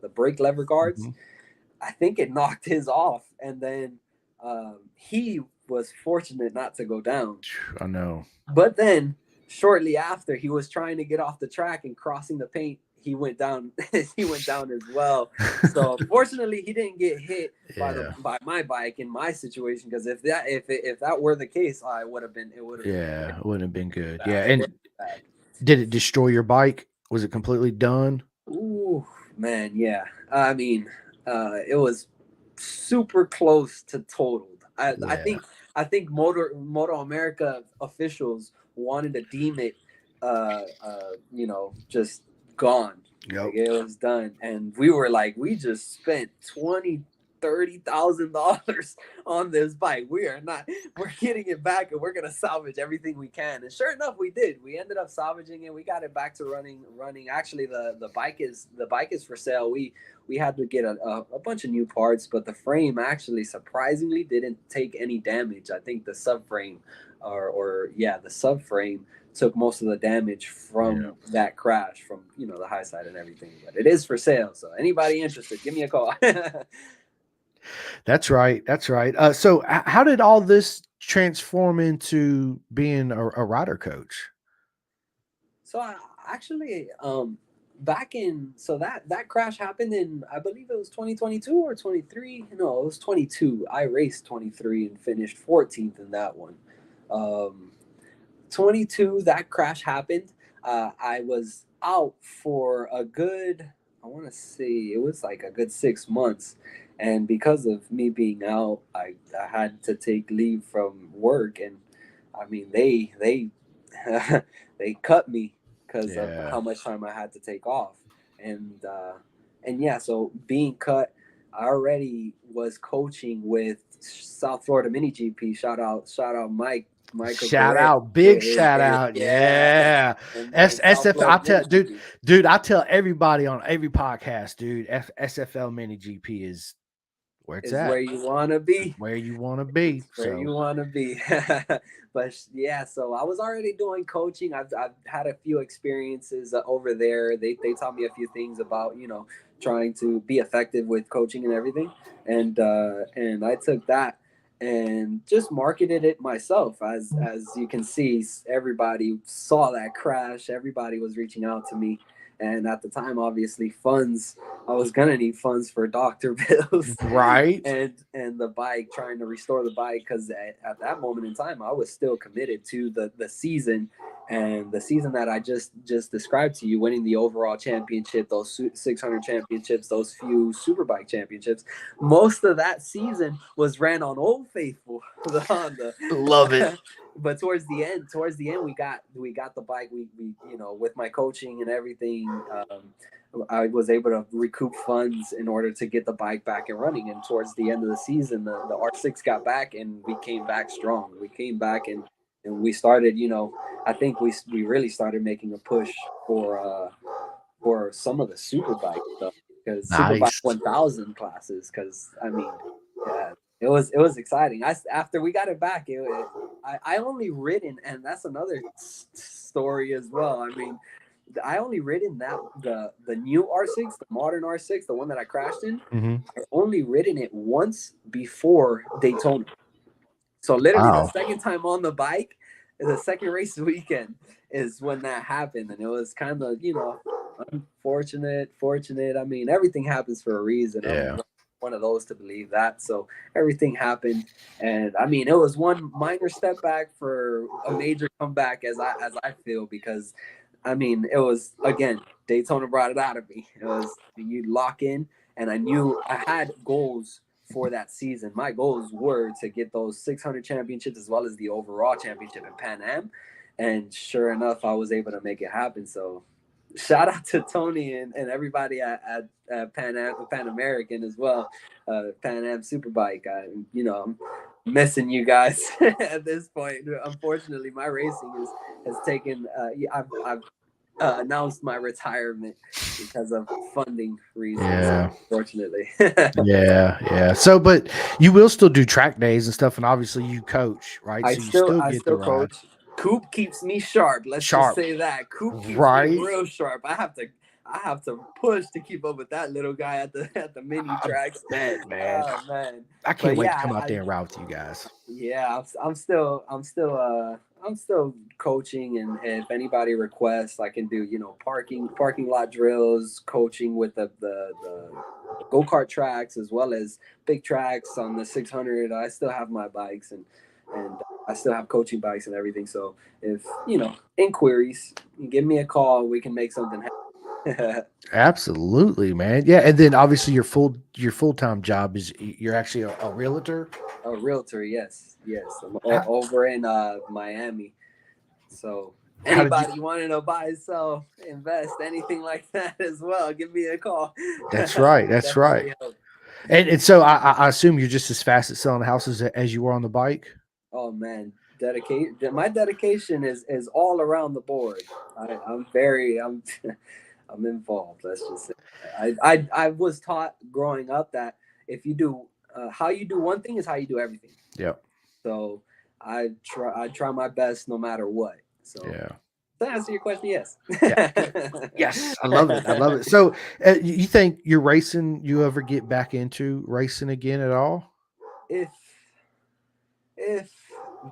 the brake lever guards. Hmm. I think it knocked his off, and then he was fortunate not to go down. I know. But then, shortly after, he was trying to get off the track and crossing the paint. He went down. He went down as well. So fortunately, he didn't get hit Yeah. by my bike in my situation. Because if that were the case, I would have been. It would have been Yeah, it wouldn't have been good. Yeah, bad. It would and have been did it destroy your bike? Was it completely done? bad. Ooh, man, yeah. I mean, it was super close to totaled. Yeah. I think Moto America officials wanted to deem it, just gone. Yep. Like it was done, and we were like, we just spent 30,000 dollars on this bike. We're getting it back, and we're gonna salvage everything we can. And sure enough, we did. We ended up salvaging it. We got it back to running. Actually, the bike is for sale. We had to get a bunch of new parts, but the frame actually surprisingly didn't take any damage. I think the subframe, or yeah, the subframe took most of the damage Yeah. from that crash, from the high side and everything. But it is for sale, so anybody interested, give me a call. That's right. That's right. So, how did all this transform into being a rider coach? So I actually, back in so that crash happened in, I believe it was 2022 or 23. No, it was 22. I raced 23 and finished 14th in that one. Um, 22, that crash happened. I was out for a good I want to see, it was like a good 6 months, and because of me being out, I had to take leave from work, and I mean they they cut me because of Yeah. how much time I had to take off, and yeah, so being cut, I already was coaching with South Florida Mini GP. Shout out Michael Shout Correa. out, big shout out. Yeah, Yeah. and South SFL, I Florida tell Mini dude, GP I tell everybody on every podcast, dude, SFL mini GP is where it's is at. where you want to It's be. where you want to be. Where So you want to be. But yeah, so I was already doing coaching. I've had a few experiences over there. They taught me a few things about, trying to be effective with coaching and everything, and I took that and just marketed it myself. As you can see, everybody saw that crash. Everybody was reaching out to me, and at the time, obviously, funds. I was gonna need funds for doctor bills, right. and the bike, trying to restore the bike, because at that moment in time I was still committed to the season, and the season that I just described to you, winning the overall championship, those 600 championships, those few superbike championships. Most of that season was ran on Old Faithful, the Honda. Love it. But towards the end, we got the bike. We with my coaching and everything, I was able to recoup funds in order to get the bike back and running. And towards the end of the season, the R6 got back, and we came back strong. We came back, and we started. I think we really started making a push for some of the superbike stuff, because superbike Nice. 1000 classes. Because I mean, yeah, it was exciting. After we got it back, I only ridden, and that's another story as well. I mean, I only ridden that the new R6, the modern R6, the one that I crashed in. Hmm. I only ridden it once before Daytona. So literally the Wow. second time on the bike, the second race weekend is when that happened, and it was kind of unfortunate, fortunate. I mean, everything happens for a reason. I'm Yeah. one of those to believe that. So everything happened, and I mean, it was one minor step back for a major comeback, as I feel, because I mean, it was, again, Daytona brought it out of me. It was, you lock in, and I knew I had goals for that season. My goals were to get those 600 championships as well as the overall championship in Pan Am, and sure enough, I was able to make it happen. So shout out to Tony and everybody at Pan American as well, Pan Am Superbike. I'm missing you guys at this point. Unfortunately, my racing has taken. I've announced my retirement because of funding reasons, Yeah. unfortunately. Yeah. Yeah. So, but you will still do track days and stuff, and obviously you coach, right? I So you still still I get the still ride. coach. Coop keeps me sharp. Let's just Sharp. say that. Coop keeps me Right. real sharp. I have to push to keep up with that little guy at the mini I tracks. bet, man. Oh man. I can't But wait to yeah, come out there and ride with you guys. yeah, I'm still coaching, and if anybody requests, I can do, parking lot drills, coaching with the go-kart tracks, as well as big tracks on the 600. I still have my bikes, and I still have coaching bikes and everything. So if, inquiries, give me a call, we can make something happen. Absolutely, man. Yeah, and then obviously your full time job is you're actually a realtor. A realtor, yes, yes. I'm How, over in Miami. So how did you? anybody wanting to buy, sell, invest, anything like that as well, give me a call. That's right. That's right. Definitely help. And so I assume you're just as fast at selling houses as you were on the bike. Oh man, dedicate. My dedication is all around the board. I'm I'm involved. Let's just say. I was taught growing up that if you do, how you do one thing is how you do everything. Yep. So I try my best no matter what. So Yeah. to answer your question, yes. Yeah. Yes. I love it. I love it. So you think you're racing? You ever get back into racing again at all? if if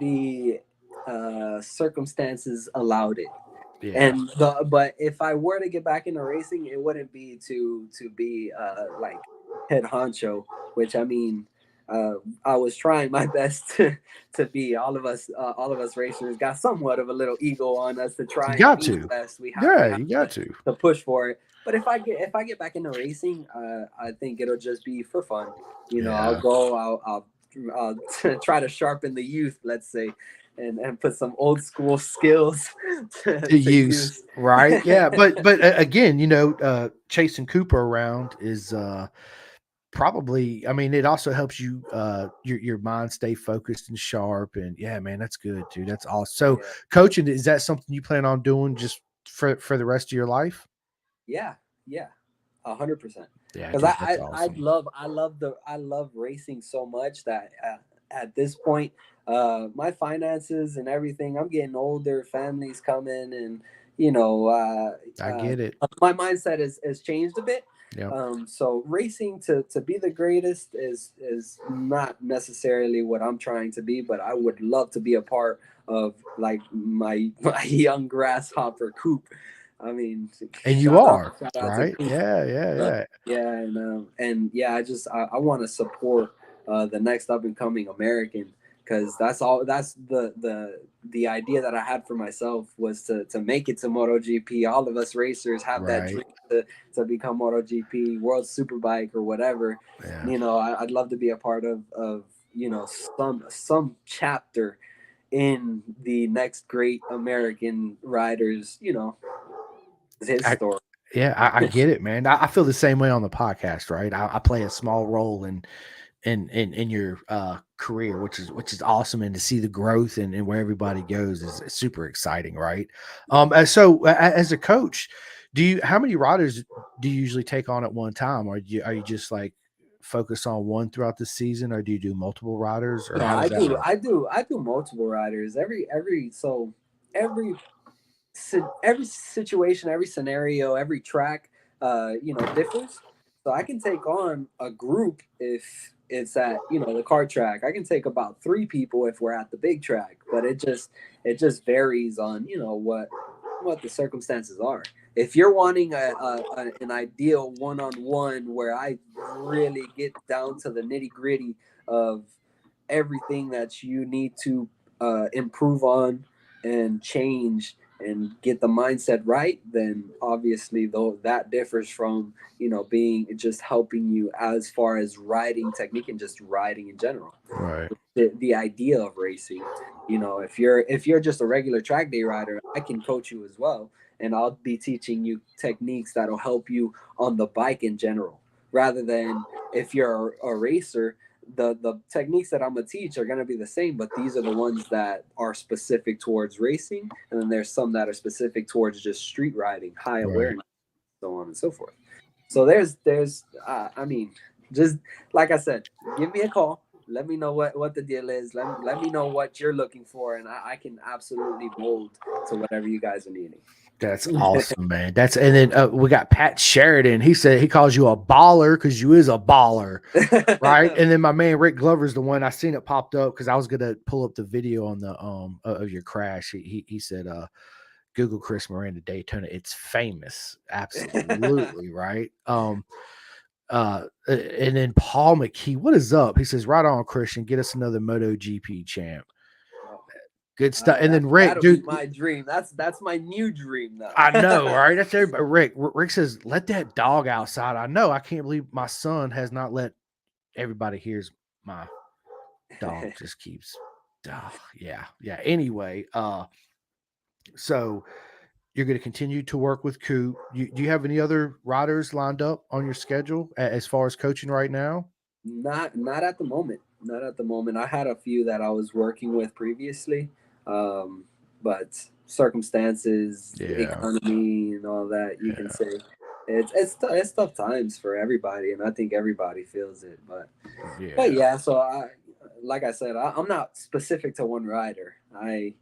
the circumstances allowed it, Yeah. but if I were to get back into racing, it wouldn't be to be like head honcho, which I mean, uh, I was trying my best to be. All of us racers got somewhat of a little ego on us to You try and got be the to. best. We Yeah, have you got to. to push for it. But if I get back into racing, I think it'll just be for fun. You know, I'll Yeah. go. I'll try to sharpen the youth, let's say, and put some old school skills To to use, use. right? Yeah, but again, chasing Cooper around is probably, I mean, it also helps you your mind stay focused and sharp, and yeah, man, that's good, dude. That's awesome. So Yeah, coaching, is that something you plan on doing just for the rest of your life? yeah, yeah. 100%. Yeah, Because dude, that's awesome. I love racing so much that at this point, my finances and everything, I'm getting older, family's coming, and you know, I get it. my mindset has changed a bit. Yep. So racing to be the greatest is not necessarily what I'm trying to be, but I would love to be a part of like my young grasshopper Coop. I mean, And you are, shout out to right? Coop. Yeah, yeah, yeah. Yeah, and yeah, I want to support the next up and coming American, because that's all. That's the idea that I had for myself was to make it to MotoGP. All of us racers have that Right. dream to become MotoGP, World Superbike, or whatever. Yeah. You know, I'd love to be a part of some chapter in the next great American riders. You know, his I story. yeah, I get it, man. I feel the same way on the podcast, right? I play a small role in your career, which is awesome, and to see the growth and where everybody goes is super exciting, right? As a coach, do you how many riders do you usually take on at one time, or are you just like focus on one throughout the season, or do you do multiple riders, or No, how does that work? I do multiple riders. Every every situation, every scenario, every track, differs. So I can take on a group if it's at the kart track. I can take about 3 people if we're at the big track, but it just varies on what the circumstances are. If you're wanting an ideal one-on-one where I really get down to the nitty-gritty of everything that you need to improve on and change and get the mindset right, then obviously though that differs from being just helping you as far as riding technique and just riding in general. Right. The idea of racing, if you're just a regular track day rider, I can coach you as well, and I'll be teaching you techniques that'll help you on the bike in general, rather than if you're a racer, the techniques that I'm gonna teach are gonna be the same, but these are the ones that are specific towards racing, and then there's some that are specific towards just street riding, high Right. awareness, so on and so forth. So I mean, just like I said, give me a call. Let me know what the deal is. Let me know what you're looking for, and I can absolutely mold to whatever you guys are needing. That's awesome, man. And then we got Pat Sheridan. He said he calls you a baller because you is a baller, right? And then my man Rick Glover's the one I seen it popped up because I was gonna pull up the video on the of your crash. He said Google Chris Miranda Daytona. It's famous, absolutely, right? And then Paul McKee, what is up? He says, right on, Christian, get us another MotoGP champ. Good stuff. And then Rick, That'll be dude, my dream. That's my new dream I now. know, right? That's everybody. Rick says, let that dog outside. I know. I can't believe my son has not let everybody hears my dog just keeps. Yeah, yeah. Anyway, so you're going to continue to work with Coop. Do you have any other riders lined up on your schedule as far as coaching right now? Not at the moment. Not at the moment. I had a few that I was working with previously, but circumstances, Yeah, economy, and all that. You can yeah, say it's tough times for everybody, and I think everybody feels it. But yeah. yeah. So like I said, I'm not specific to one rider. I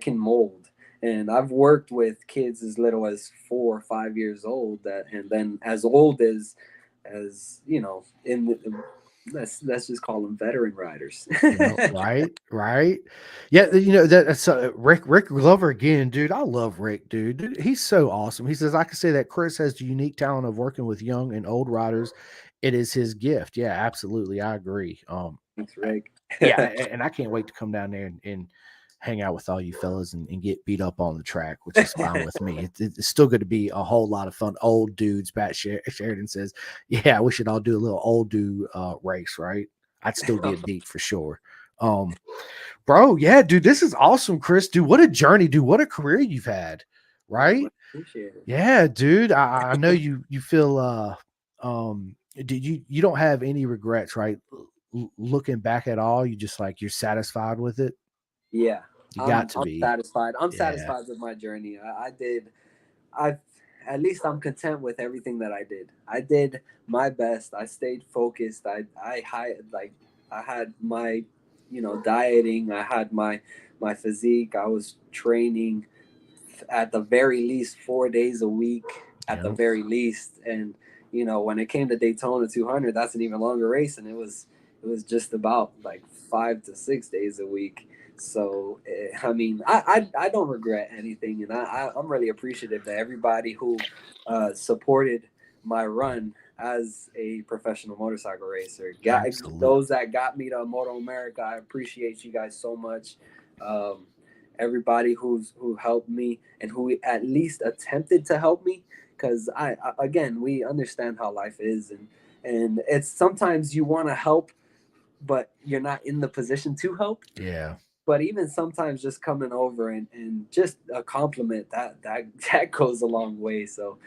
can mold. And I've worked with kids as little as 4 or 5 years old, and then as old as let's just call them veteran riders. Right, right. Yeah, that's Rick Glover again, dude. I love Rick, dude. He's so awesome. He says I can say that Chris has the unique talent of working with young and old riders. It is his gift. Yeah, absolutely. I agree. Thanks, Rick. Yeah, and I can't wait to come down there and hang out with all you fellas and get beat up on the track, which is fine with me. It's still going to be a whole lot of fun. Old dudes, Sheridan says, yeah, we should all do a little old dude race, right? I'd still get beat for sure. Um, Bro, yeah, dude, this is awesome, Chris. Dude, what a journey, dude. What a career you've had, Oh, right? I appreciate it. Yeah, dude. I know you feel did you don't have any regrets, right? Looking back at all, you just like you're satisfied with it. Yeah, You got to I'm be. satisfied. I'm Yeah, satisfied with my journey. I did. I At least I'm content with everything that I did. I did my best. I stayed focused. I had my, dieting. I had my physique. I was training at the very least 4 days a week, at the yeah, very least. And when it came to Daytona 200, that's an even longer race, and it was just about like 5 to 6 days a week. So I mean, I don't regret anything, and I'm really appreciative to everybody who supported my run as a professional motorcycle racer. absolutely. Those that got me to Moto America, I appreciate you guys so much. Um, Everybody who helped me and who at least attempted to help me, because again, we understand how life is, and it's sometimes you want to help but you're not in the position to help. Yeah, But even sometimes just coming over and just a compliment, that goes a long way. So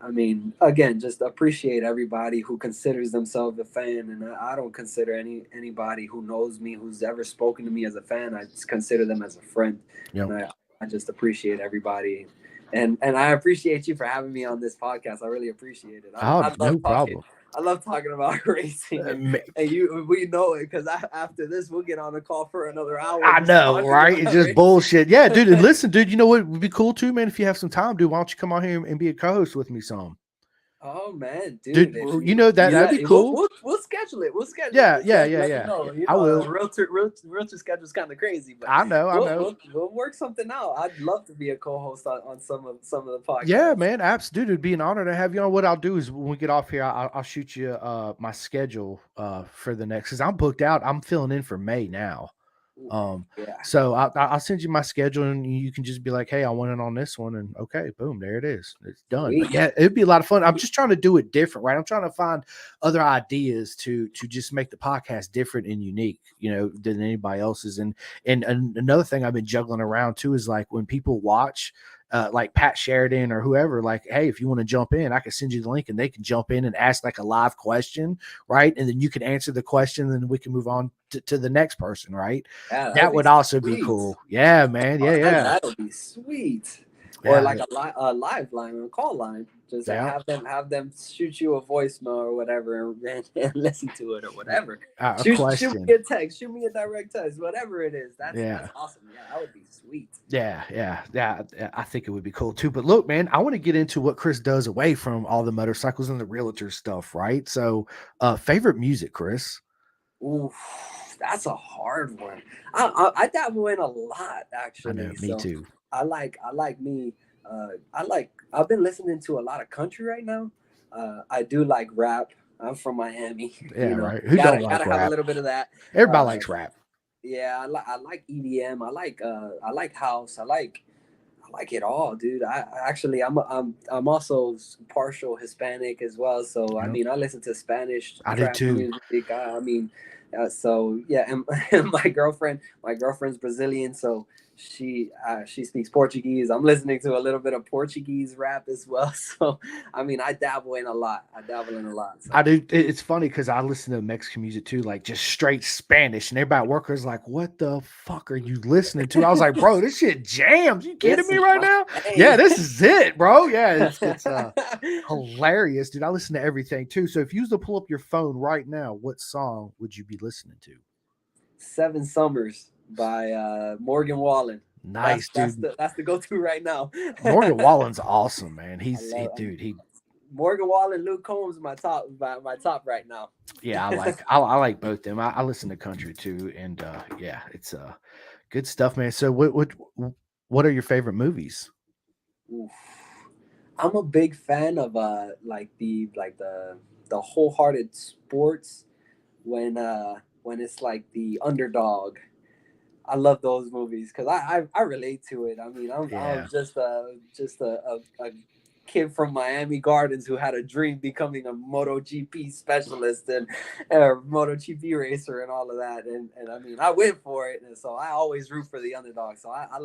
I mean, again, just appreciate everybody who considers themselves a fan, and I don't consider anybody who knows me, who's ever spoken to me as a fan. I just consider them as a friend, yep. and I just appreciate everybody, and I appreciate you for having me on this podcast. I really appreciate it. Oh, I no love talking. problem. I love talking about racing, and we know it because after this we'll get on a call for another hour I just know, talking right? It's about just racing. bullshit. Yeah, dude. And listen, dude, you know what would be cool too, man? If you have some time, dude, why don't you come on here and be a co-host with me some? Oh man, Dude, dude! If you know that'd be cool. we'll schedule it. We'll schedule it. Yeah, Just yeah, yeah, let me yeah. know. I will. Realtor schedule's kind of crazy, but I know. we'll work something out. I'd love to be a co-host on some of the Yeah, podcasts. man, absolutely. It'd be an honor to have you on. What I'll do is when we get off here, I'll shoot you my schedule for the next because I'm booked out. I'm filling in for May now. Ooh, Um, yeah, so I'll send you my schedule and you can just be like, hey, I want it on this one, and okay, boom, there it is. It's done. But sweet. yeah, it'd be a lot of fun. I'm just trying to do it different, right? I'm trying to find other ideas to just make the podcast different and unique, than anybody else's. And another thing I've been juggling around too is like when people watch like Pat Sheridan or whoever, like, hey, if you want to jump in, I can send you the link and they can jump in and ask like a live question, right? And then you can answer the question and then we can move on to the next person, right? Yeah, that That would be would also be sweet. cool. Yeah, man. Yeah, Oh, yeah. that'll be sweet. Or Yeah. like a live line or a call line. Just Yeah. have them shoot you a voicemail or whatever and listen to it or whatever. A Shoot question. me a text, shoot me a direct text, whatever it is. That's Yeah. awesome. Yeah, that would be sweet. Yeah. I think it would be cool too. But look, man, I want to get into what Chris does away from all the motorcycles and the realtor stuff, right? So, favorite music, Chris. Ooh, that's a hard one. I dabble in a lot I know, actually. me So too. I like me. I've been listening to a lot of country right now. I do like rap. I'm from Miami. Yeah, right. Who don't like Gotta have a rap? little bit of that. Everybody Uh, likes rap. yeah, I like EDM. I like house. I like it all, dude. I actually I'm also partial Hispanic as well. So I Yeah, mean, I listen to Spanish I do trap too. music. I mean, so yeah, and, my girlfriend's Brazilian, so she speaks Portuguese. I'm listening to a little bit of Portuguese rap as well. So I mean, I dabble in a lot. I dabble in a lot. I So do. It's funny because I listen to Mexican music too, like just straight Spanish, and everybody at work is like, "What the fuck are you listening to?" I was like, "Bro, this shit jams. You kidding this me is right my now? Yeah, thing. this is it, bro. Yeah, it's hilarious, dude. I listen to everything too. So if you was to pull up your phone right now, what song would you be listening to? Seven Summers by Morgan Wallen. Nice, dude. That's the go to right now. Morgan Wallen's awesome, man. I Dude. He Morgan Wallen, Luke Combs, my top right now. Yeah, I like both them. I listen to country too, and yeah, it's good stuff, man. So what are your favorite movies? Oof. I'm a big fan of the wholehearted sports when when it's like the underdog. I love those movies because I relate to it. I mean, I'm Yeah. just a kid from Miami Gardens who had a dream becoming a MotoGP specialist and a MotoGP racer and all of that. And I mean, I went for it, and so I always root for the underdog. So I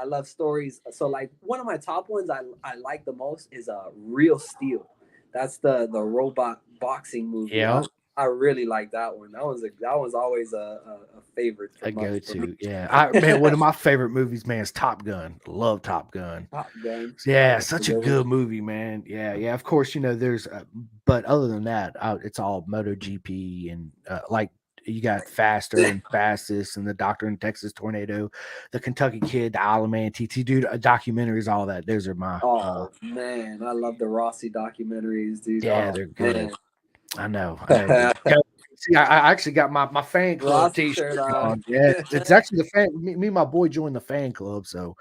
love stories. So like one of my top ones I like the most is Real Steel. That's the robot boxing movie. Yeah. I really like that one. That was always a favorite A for me. go-to. Yeah. Man, one of my favorite movies, man, is Top Gun. Love Top Gun. Top Gun. Yeah, That's a such a good one. good movie, man. Yeah, yeah. Of course, there's, but other than that, it's all MotoGP and like you got Faster and Fastest and the Doctor and Texas Tornado, the Kentucky Kid, the Isle of Man TT, dude, documentaries, all that. Those are my, Oh man, I love the Rossi documentaries, dude. yeah, Oh they're good. man, I know. But see, I actually got my fan club Rossi T-shirt shirt on. on. Yeah, it's actually the fan. Me and my boy joined the fan club, so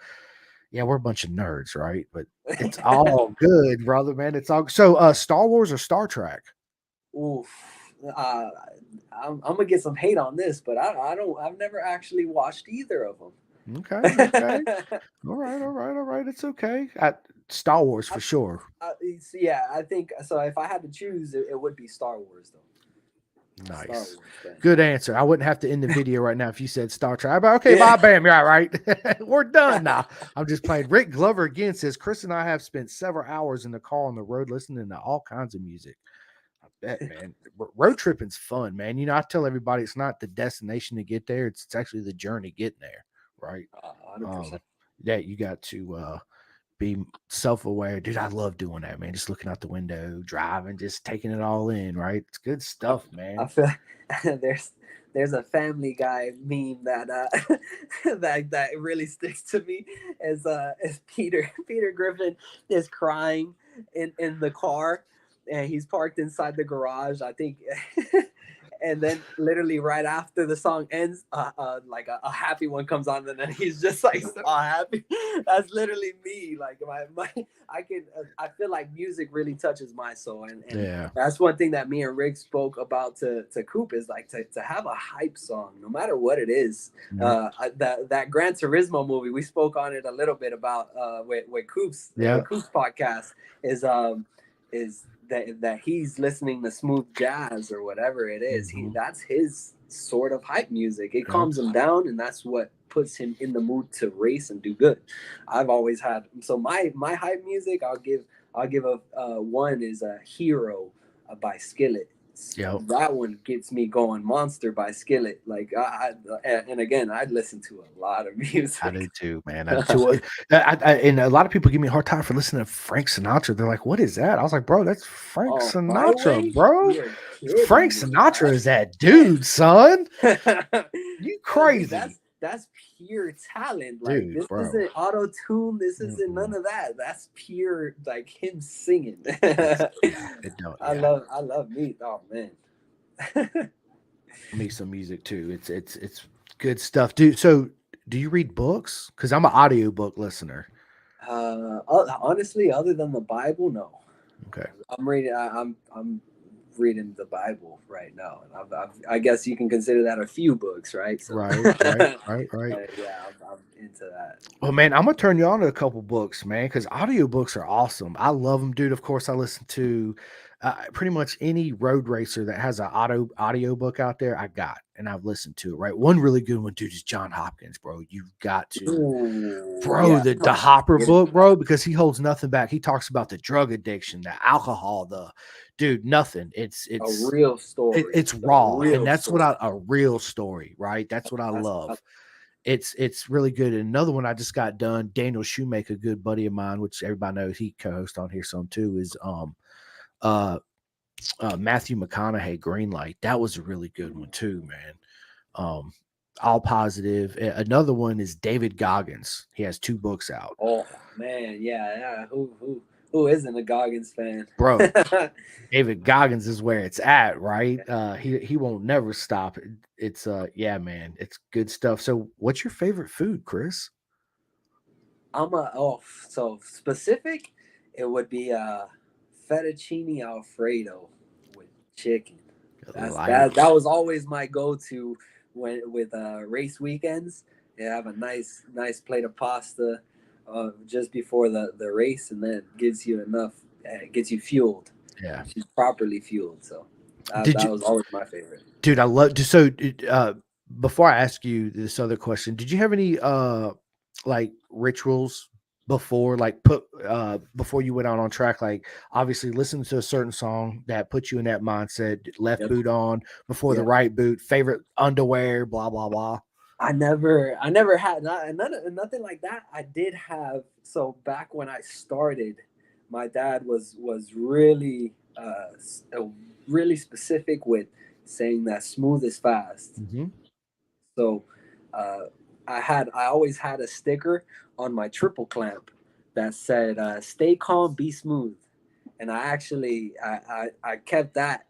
yeah, we're a bunch of nerds, right? But it's all good, brother, man. It's all so. Star Wars or Star Trek? Oof. Uh, I'm gonna get some hate on this, but I don't. I've never actually watched either of them. Okay, okay. All right, all right, all right. It's okay. Star Wars for sure. Yeah, I think so. If I had to choose, it would be Star Wars though. Star Nice. Wars fan. Good answer. I wouldn't have to end the video right now if you said Star Trek. But okay, bye, Yeah. bam. You're all right. We're done now. I'm just playing. Rick Glover again says Chris and I have spent several hours in the car on the road listening to all kinds of music. I bet, man. Road tripping's fun, man. I tell everybody it's not the destination to get there; it's actually the journey getting there, right? 100%. Yeah, you got to be self-aware, dude. I love doing that, man. Just looking out the window, driving, just taking it all in, right? It's good I, stuff, I man. feel there's a Family Guy meme that that really sticks to me as Peter Griffin is crying in the car and he's parked inside the garage. I think. And then literally right after the song ends, like a happy one comes on, and then he's just like so happy. That's literally me. Like my I feel like music really touches my soul, and Yeah. that's one thing that me and Rick spoke about to Coop is like to have a hype song, no matter what it is. Yep. That Gran Turismo movie, we spoke on it a little bit about with Yeah. Coop's podcast is that he's listening to smooth jazz or whatever it is. Mhm. That's his sort of hype music. It Yep. calms him down, and that's what puts him in the mood to race and do good. I've always had so my hype music. I'll give a one is a Hero by Skillet. Yep. That one gets me going. Monster by Skillet. Like and again, I'd listen to a lot of I do music. too, man. I do too. And a lot of people give me a hard time for listening to Frank Sinatra. They're like, "What is that?" I was like, "Bro, that's Frank Oh, My Sinatra, Way? bro. You're Frank kidding me. Sinatra is that dude, son. You No, dude, crazy, that's pure talent. Like dude, this bro." isn't auto tune. This isn't Mhm. none of that. That's pure like him singing. Yeah, it don't. Yeah, I love me. Oh man. me some music too. It's good stuff, dude. So, do you read books? Because I'm an audiobook listener. Honestly, other than the Bible, no. Okay. I'm reading. I'm reading the Bible right now, and I guess you can consider that a few books, right? So, Right, right, right, right. yeah, I'm into that. Well, man, I'm gonna turn you on to a couple books, man, because audiobooks are awesome. I love them, dude. Of course, I listen to pretty much any road racer that has an audiobook out there. I got and I've listened to it. Right, one really good one, dude, is John Hopkins, bro. You've got to, Ooh, bro, yeah, the I'm Hopper getting book, that. bro, because he holds nothing back. He talks about the drug addiction, the alcohol, the dude, nothing. A real story. It's A raw, and real that's what story. a real story, right? That's what I That's love. It's really good. And another one I just got done, Daniel Shoemaker, a good buddy of mine, which everybody knows he co-hosts on here some too, is uh Matthew McConaughey, Greenlight. That was a really good one too, man. Um all positive. Another one is David Goggins. He has two books out. oh man, yeah, yeah. Who isn't a Goggins fan? Bro, David Goggins is where it's at, right? He won't never stop. It's yeah, man, it's good stuff. So what's your favorite food, Chris? I'm a so specific. It would be fettuccine alfredo with chicken. Light. That was always my go-to when with race weekends. Yeah, have a nice plate of pasta just before the race, and then it gives you enough. It gets you fueled. Yeah. She's properly fueled, so Did you, that was always my favorite. dude? I love. So, before I ask you this other question, did you have any like rituals before, like before you went out on track? Like, obviously, listen to a certain song that puts you in that mindset. Left Yep. boot on before the Yeah. right boot. Favorite underwear. Blah blah blah. I never had nothing like that. I did have so back when I started, my dad was really really specific with saying that smooth is fast. Mm-hmm. So uh, I always had a sticker on my triple clamp that said "Stay calm, be smooth," and I actually I kept that.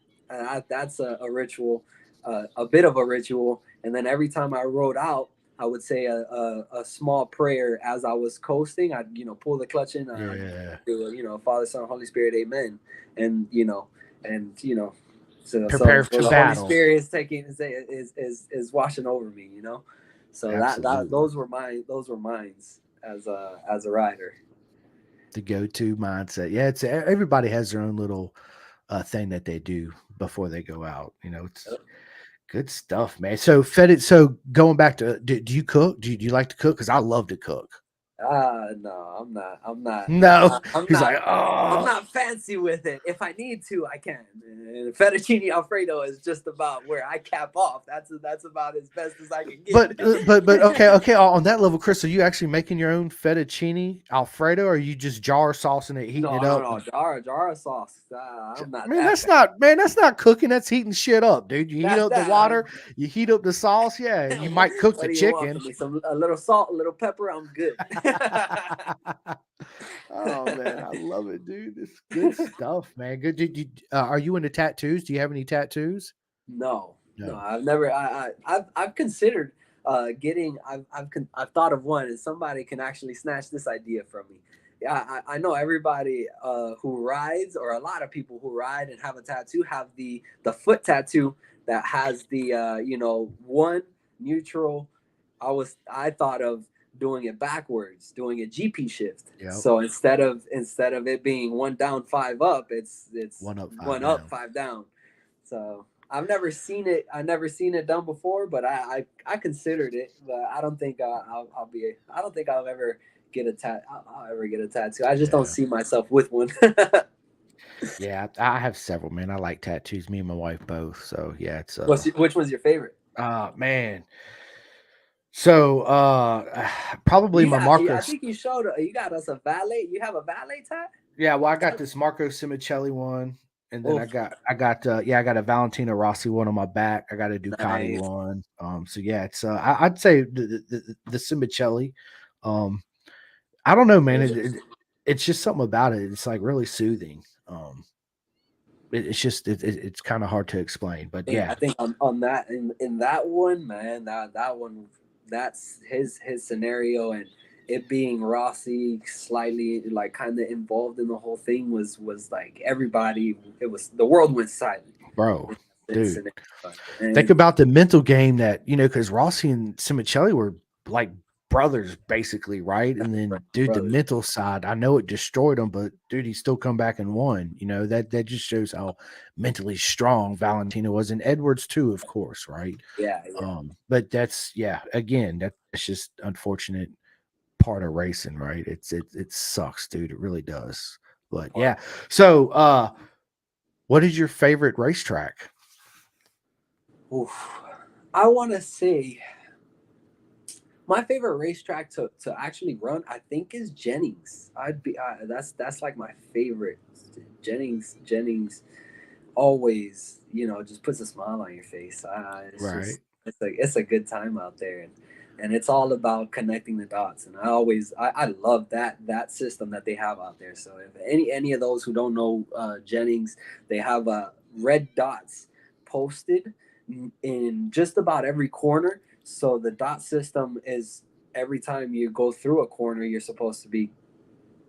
That's a ritual, a bit of a ritual. And then every time I rode out, I would say a small prayer as I was coasting. I'd pull the clutch in. I'd Yeah. do Father, Son, Holy Spirit, Amen. And so Prepare the to Holy battle. Spirit is taking is washing over me. So that Absolutely. those were mines as a rider. The go-to mindset. Yeah, it's everybody has their own little thing that they do before they go out. It's good stuff, man. So fed it. So going back to, do you cook? Do you like to cook? Because I love to cook. No, I'm not. I'm not. No, I'm he's not. like, I'm oh, not fancy with it. If I need to, I can. And fettuccine alfredo is just about where I cap off. That's about as best as I can get. but okay. On that level, Chris, are you actually making your own fettuccine alfredo, or are you just jar saucing it, heating it up? No. Jar of sauce. I'm not Man, that that's bad. not man. That's not cooking. That's heating shit up, dude. You heat That up the that. water. You heat up the sauce. Yeah, you might cook What the do you want chicken. from me? A little salt, a little pepper. I'm good. Oh man, I love it, dude. It's good stuff, man. Good. Are you into tattoos? Do you have any tattoos? No, No. I've never. I've considered getting. I've thought of one, and somebody can actually snatch this idea from me. Yeah, I know everybody who rides, or a lot of people who ride and have a tattoo, have the foot tattoo that has the one neutral. I thought of doing it backwards, doing a GP shift. Yep. So instead of it being one down, five up, it's One up, five one up, down. five down. So I've never seen it. I've never seen it done before, but I considered it. But I don't think I'll be. I don't think I'll ever get a I'll ever get a tattoo. I just don't Yeah. see myself with one. Yeah. I have several, man. I like tattoos. Me and my wife both. So yeah, it's Which one's your favorite? man. So probably my I Marcos. think you showed. You got us a valet. You have a valet tat. Yeah, well, I got this Marco Simicelli one, and then Oh, I got a Valentino Rossi one on my back. I got a Ducati nice. one. So yeah, it's I'd say the Simicelli. Um, I don't know, man. It's just something about it. It's like really soothing. It's just it's kind of hard to explain, but I yeah, think on that in that one, man, that one, that's his scenario, and it being Rossi slightly like kind of involved in the whole thing was like everybody. It was the world went silent bro, in that dude. scenario. Think And about the mental game that, because Rossi and Simicelli were like brothers, basically, right? And then, dude, the brothers, mental side, I know it destroyed him, but dude, he still come back and won. That just shows how mentally strong Valentino was, and Edwards too, of course, right? yeah. But that's again, that's just unfortunate part of racing, right? It sucks, dude. It really does. But yeah. So what is your favorite racetrack? Oof. I want to say my favorite racetrack to actually run, I think, is Jennings. I'd be that's like my favorite. Jennings always, just puts a smile on your face. It's Right. just it's a good time out there, and it's all about connecting the dots. And I love that system that they have out there. So if any of those who don't know Jennings, they have red dots posted in just about every corner. So the dot system is every time you go through a corner, you're supposed to be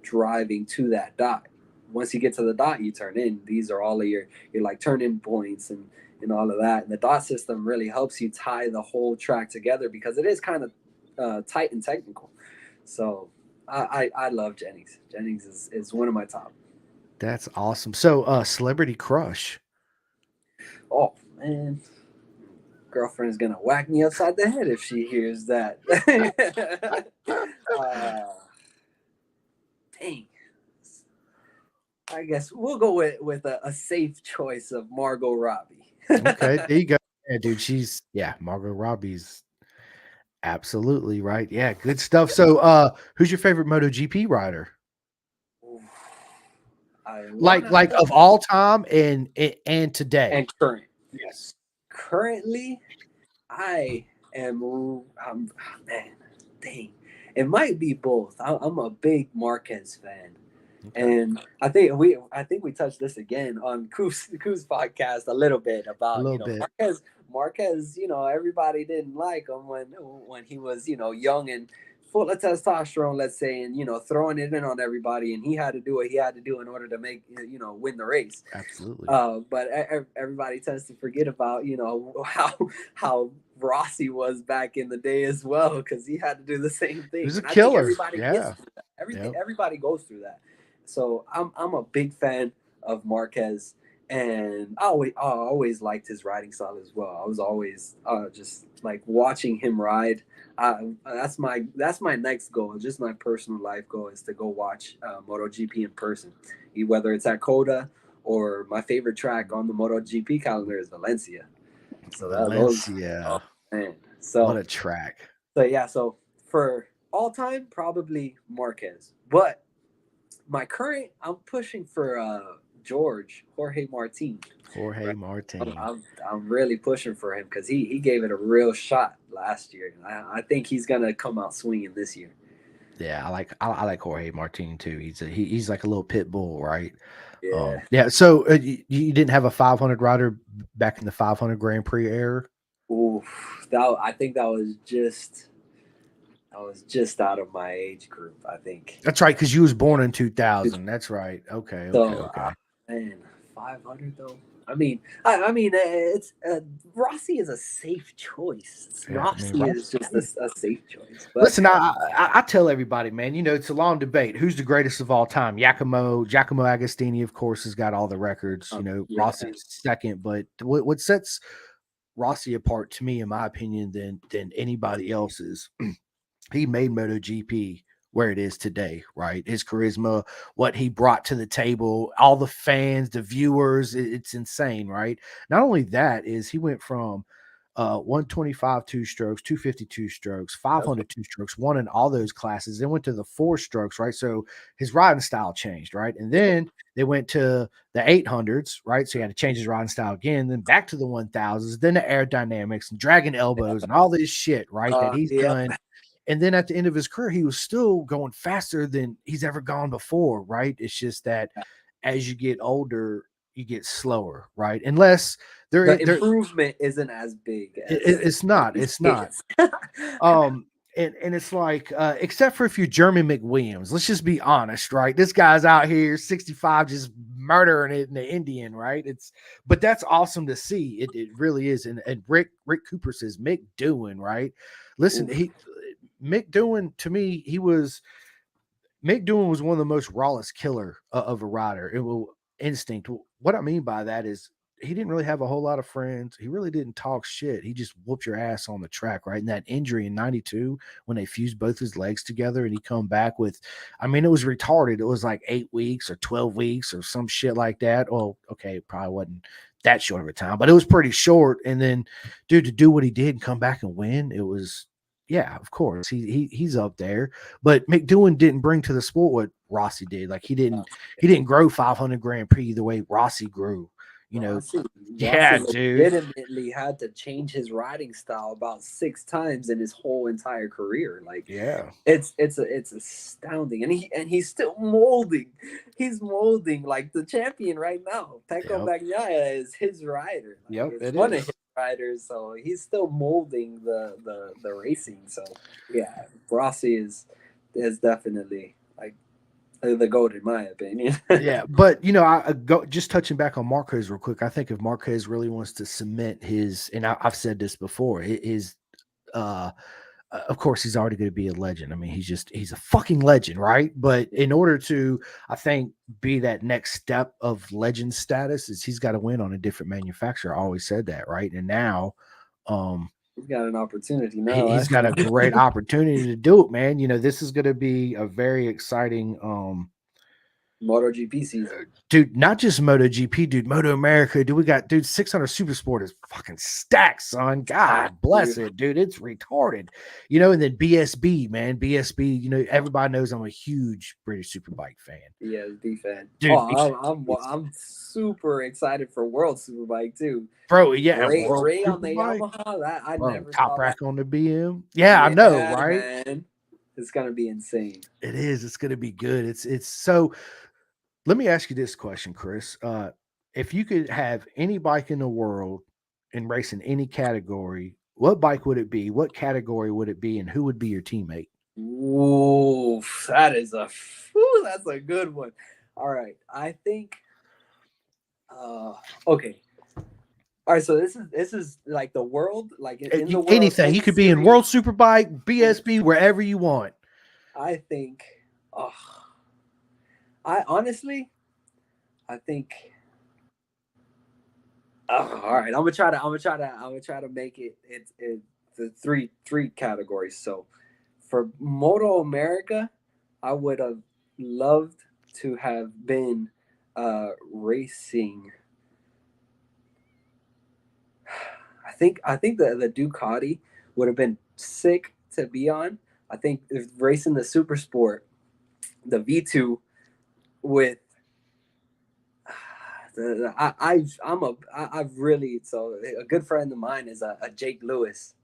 driving to that dot, once you get to the dot, you turn in. These are all of your like turn in points and all of that. And the dot system really helps you tie the whole track together because it is kind of tight and technical. So I love Jennings. Jennings is one of my top. That's awesome. So, celebrity crush. Oh man, girlfriend's gonna whack me upside the head if she hears that. uh, dang. I guess we'll go with a safe choice of Margot Robbie. Okay, there you go. Yeah, dude. Margot Robbie's absolutely right. Yeah, good stuff. So, who's your favorite MotoGP rider? I Like wanna of all time and today. and current. Yes. Currently, I am. Man, dang. It might be both. I'm a big Marquez fan. Okay. And I think we touched this again on Kuz podcast a little bit A about little bit. Marquez, everybody didn't like him when he was, young and full of testosterone, let's say, and throwing it in on everybody, and he had to do what he had to do in order to make win the race. Absolutely. But everybody tends to forget about how Rossi was back in the day as well, because he had to do the same He thing, was a and I think killer. everybody gets Yeah. through that. Yep. Everybody goes through that. So I'm a big fan of Marquez, and I always liked his riding style as well. I was always just like watching him ride. That's my next goal. Just my personal life goal is to go watch MotoGP in person, whether it's at Coda or my favorite track on the MotoGP calendar is Valencia. So those, oh Valencia. man. What So a track. so yeah. So for all time, probably Marquez, but my current, I'm pushing for Jorge Martin. Jorge Right, I'm, Martin. I'm, I'm really pushing for him because he gave it a real shot last year. I think he's gonna come out swinging this year. Yeah, I like Jorge Martin too. He's like a little pit bull, right? Yeah. Yeah. So you didn't have a 500 rider back in the 500 Grand Prix era. Oof. I think that was just out of my age group. I think. That's right, because you was born in 2000. That's right. Okay, okay, So, okay. man, 500 though. I mean, it's Rossi is a safe choice. Yeah, I mean, Rossi Ross. is just a safe choice. But Listen, I tell everybody, man, it's a long debate. Who's the greatest of all time? Giacomo Agostini, of course, has got all the records. yeah, Rossi is second, but what sets Rossi apart to me, in my opinion, than anybody else is he made MotoGP where it is today, right? His charisma, what he brought to the table, all the fans, the viewers, it's insane, right? Not only that is he went from 125 two strokes, 252 strokes, that's 500 two strokes, won in all those classes, then went to the four strokes, right? So his riding style changed, right? And yeah. then they went to the 800s, right? So he had to change his riding style again, then back to the 1000s, then the aerodynamics and dragging elbows and all this shit, right? That he's Yep. done. And then at the end of his career, he was still going faster than he's ever gone before, right? It's just that as you get older, you get slower, right? Unless The there improvement isn't as big it's as not, these it's not. kids. Um, and it's like, except for if you're Jeremy McWilliams, let's just be honest, right? This guy's out here, 65, just murdering it in the Indian, right? But that's awesome to see. It really is. And Rick Cooper says Mick Doohan, right? Listen, Oof. Mick Doohan to me, Mick Doohan was one of the most rawest killer of a rider. It will instinct. What I mean by that is he didn't really have a whole lot of friends. He really didn't talk shit. He just whooped your ass on the track, right? And that injury in '92 when they fused both his legs together and he come back with, I mean, it was retarded. It was like 8 weeks or 12 weeks or some shit like that. Oh, okay, it probably wasn't that short of a time, but it was pretty short. And then, dude, to do what he did and come back and win, it was, yeah, of course. He's up there. But McDoohan didn't bring to the sport what Rossi did. Like Uh, he didn't grow 500 Grand Prix the way Rossi grew. You know, Rossi, Rossi yeah, dude. legitimately had to change his riding style about 6 times in his whole entire career. Like Yeah. it's astounding, and he's still molding. He's molding like the champion right now. Pecco Yep. Bagnaia is his rider. Like Yep. it's It one of is. his riders, so he's still molding the racing. So yeah, Rossi is definitely like the GOAT, in my opinion. Yeah, but I go just touching back on Marquez real quick. I think if Marquez really wants to cement his, and I've said this before, his uh of course he's already going to be a legend. I mean, he's a fucking legend, right? But in order to, I think, be that next step of legend status, is he's got to win on a different manufacturer. I always said that, right? And now, um, He's got an opportunity now. he's got a great opportunity to do it, man. This is going to be a very exciting MotoGP season. dude, not just MotoGP, dude, Moto America, dude. We got, dude, 600 Super Sport is fucking stacked, son. God bless it, dude. It's retarded, and then BSB, man. BSB, everybody knows I'm a huge British Superbike fan. Yeah, B fan. Dude, I'm super excited for World Superbike too. Bro, yeah. Ray World on the Superbike, Yamaha, that I bro, never top saw rack that. on the BM. Yeah, I know, right? Man. It's gonna be insane. It is. It's gonna be good. It's so. Let me ask you this question, Chris. If you could have any bike in the world and race in any category, what bike would it be? What category would it be? And who would be your teammate? Ooh, that's a good one. All right, I think. Okay. All right, so this is like the world, like in the world. Anything. You could be in World Superbike, BSB, wherever you want. I think. Oh, I honestly, I think. All right, I'm gonna try to make it. It's the three categories. So, for Moto America, I would have loved to have been racing. I think the Ducati would have been sick to be on. I think if racing the Super Sport, the V2 with I've really, so a good friend of mine is a Jake Lewis.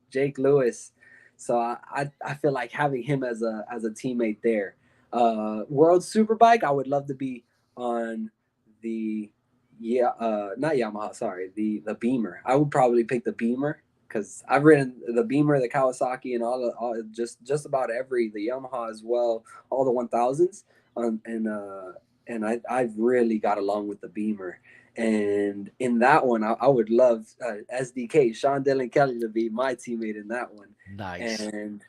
So I feel like having him as a teammate there. World Superbike, I would love to be on the not Yamaha, sorry, the Beamer. I would probably pick the Beamer because I've ridden the Beamer, the Kawasaki, and all just about the Yamaha as well, all the 1000s, and I've really got along with the Beamer. And in that one, I would love SDK, Sean Dillon Kelly, to be my teammate in that one. Nice. And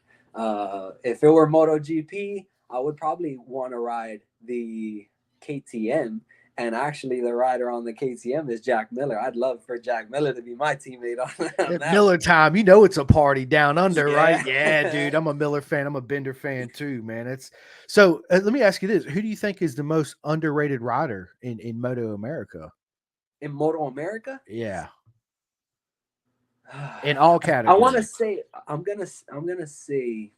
if it were MotoGP, I would probably want to ride the KTM. And actually, the rider on the KTM is Jack Miller. I'd love for Jack Miller to be my teammate on that. Miller time, it's a party down under, right? Yeah, dude. I'm a Miller fan. I'm a Bender fan too, man. It's so. Let me ask you this: who do you think is the most underrated rider in Moto America? In Moto America, yeah, in all categories. I want to say I'm gonna say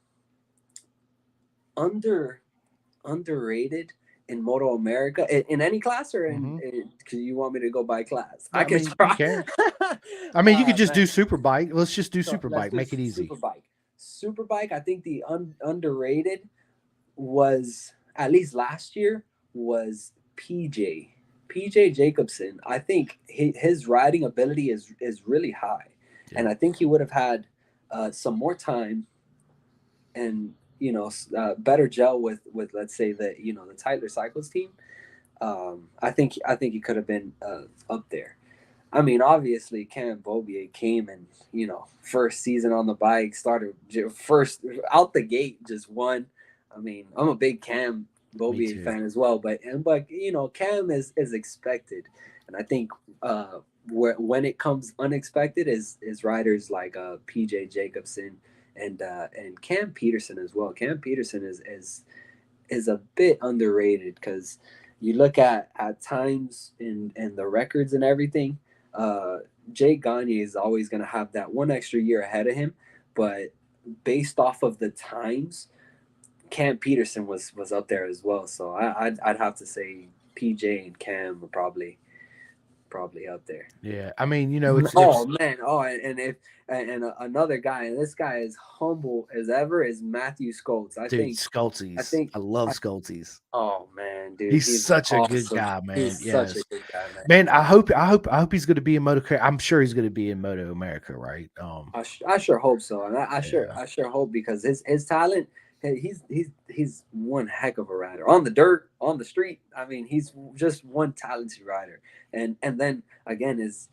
underrated in Moto America in any class, or because you want me to go by class? I can try. I mean, you could just do Superbike. Let's just do Superbike. Make it easy. Superbike. I think the underrated was, at least last year, was PJ Jacobson. I think his riding ability is really high, and I think he would have had some more time and better gel with let's say the Tyler Cycles team. I think he could have been up there. I mean, obviously Cam Bobier came and first season on the bike, started first out the gate, just won. I mean, I'm a big Cam Bobier fan as well, but Cam is expected, and I think when it comes unexpected is riders like PJ Jacobson and Cam Peterson as well. Cam Peterson is a bit underrated because you look at times and the records and everything. Jay Gagne is always going to have that one extra year ahead of him, but based off of the times, Cam Peterson was up there as well. So I'd have to say PJ and Cam are probably up there. Yeah, I mean, and another guy, and this guy is humble as ever, is Matthew Skoltz. I think I love Skoltz. Oh man, dude, he's such a good guy, man. He's such a good guy, man. I hope he's going to be in Moto. I'm sure he's going to be in Moto America, right? I sure hope so, and I sure hope, because his talent Hey, he's one heck of a rider on the dirt, on the street. I mean, he's just one talented rider. And then again is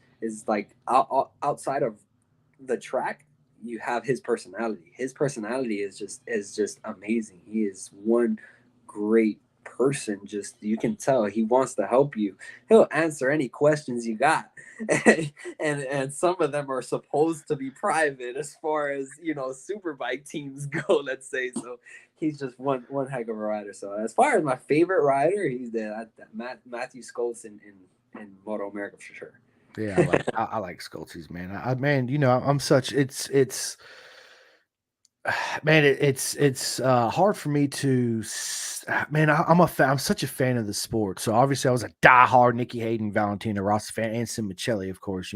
like outside of the track, you have his personality. His personality is just amazing. He is one great person. Just you can tell he wants to help you. He'll answer any questions you got. And some of them are supposed to be private as far as superbike teams go, let's say. So he's just one heck of a rider. So as far as my favorite rider, he's Matthew Scholz in Moto America for sure. Yeah, I like Skolties, man. Man, I'm such it's man, it's hard for me to man. I'm such a fan of the sport. So obviously, I was a diehard Nikki Hayden, Valentina Rossi fan, and Simoncelli, of course.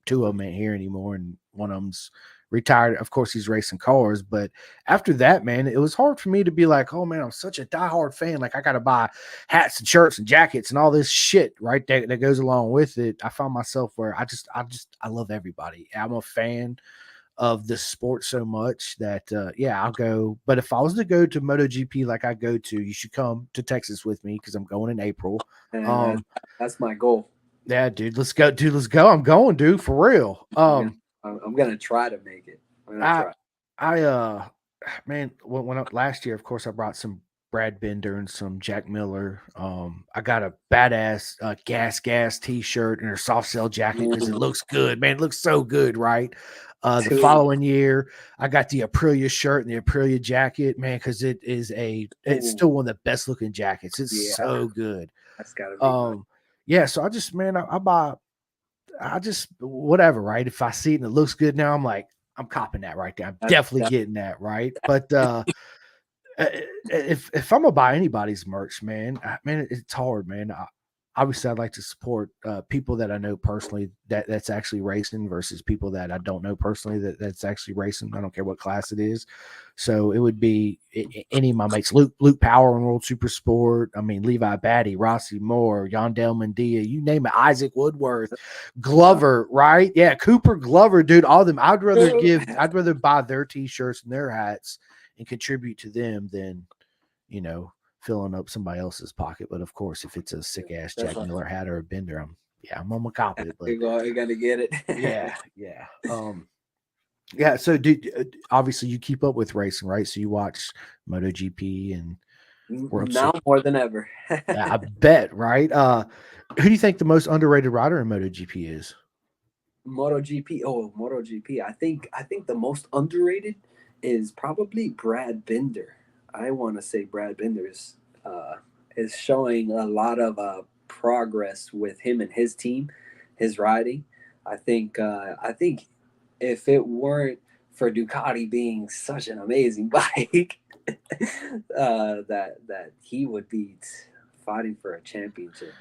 Two of them ain't here anymore, and one of them's retired. Of course, he's racing cars. But after that, man, it was hard for me to be like, oh man, I'm such a diehard fan. Like I got to buy hats and shirts and jackets and all this shit, right? That goes along with it. I found myself where I love everybody. I'm a fan of the sport so much that yeah, I'll go. But if I was to go to MotoGP like I go to, you should come to Texas with me because I'm going in April. And Um, that's my goal. yeah, dude, let's go, dude, let's go. I'm going, dude, for real. I'm gonna I'm gonna try to make it. I'm gonna I try. I man, last year, of course, I brought some Brad Bender and some Jack Miller. I got a badass gas t-shirt and a soft shell jacket because it Mm, looks good, man. It looks so good, right? The two. following year, I got the Aprilia shirt and the Aprilia jacket, man, because it's Ooh, still one of the best looking jackets. It's yeah, so good. that's gotta be nice. Um, yeah, so I just, man, I buy, I just whatever, right? If I see it and it looks good now, I'm like, I'm copping that right there. I'm That, definitely that, getting that, right? But if I'm gonna buy anybody's merch, man, it's hard, man. Obviously, I'd like to support people that I know personally that's actually racing versus people that I don't know personally that's actually racing. I don't care what class it is. So it would be any of my mates, Luke Power and World Super Sport. I mean, Levi Batty, Rossi Moore, Yondell Mendia, you name it, Isaac Woodworth, uh, Glover, right? Yeah, Cooper Glover, dude. All of them. I'd rather buy their t-shirts and their hats and contribute to them than you know filling up somebody else's pocket. But of course, if it's a sick ass that's Jack a, Miller hat or a Bender, I'm gonna cop it. But you're gonna get yeah, it. yeah, yeah. So, obviously you keep up with racing, right? So you watch MotoGP and World Now Super. more than ever. Yeah, I bet, right? Who do you think the most underrated rider in MotoGP is? MotoGP. Oh, MotoGP. I think the most underrated is probably Brad Binder. I want to say Brad Binder is showing a lot of progress with him and his team, his riding. I think if it weren't for Ducati being such an amazing bike, that he would be fighting for a championship.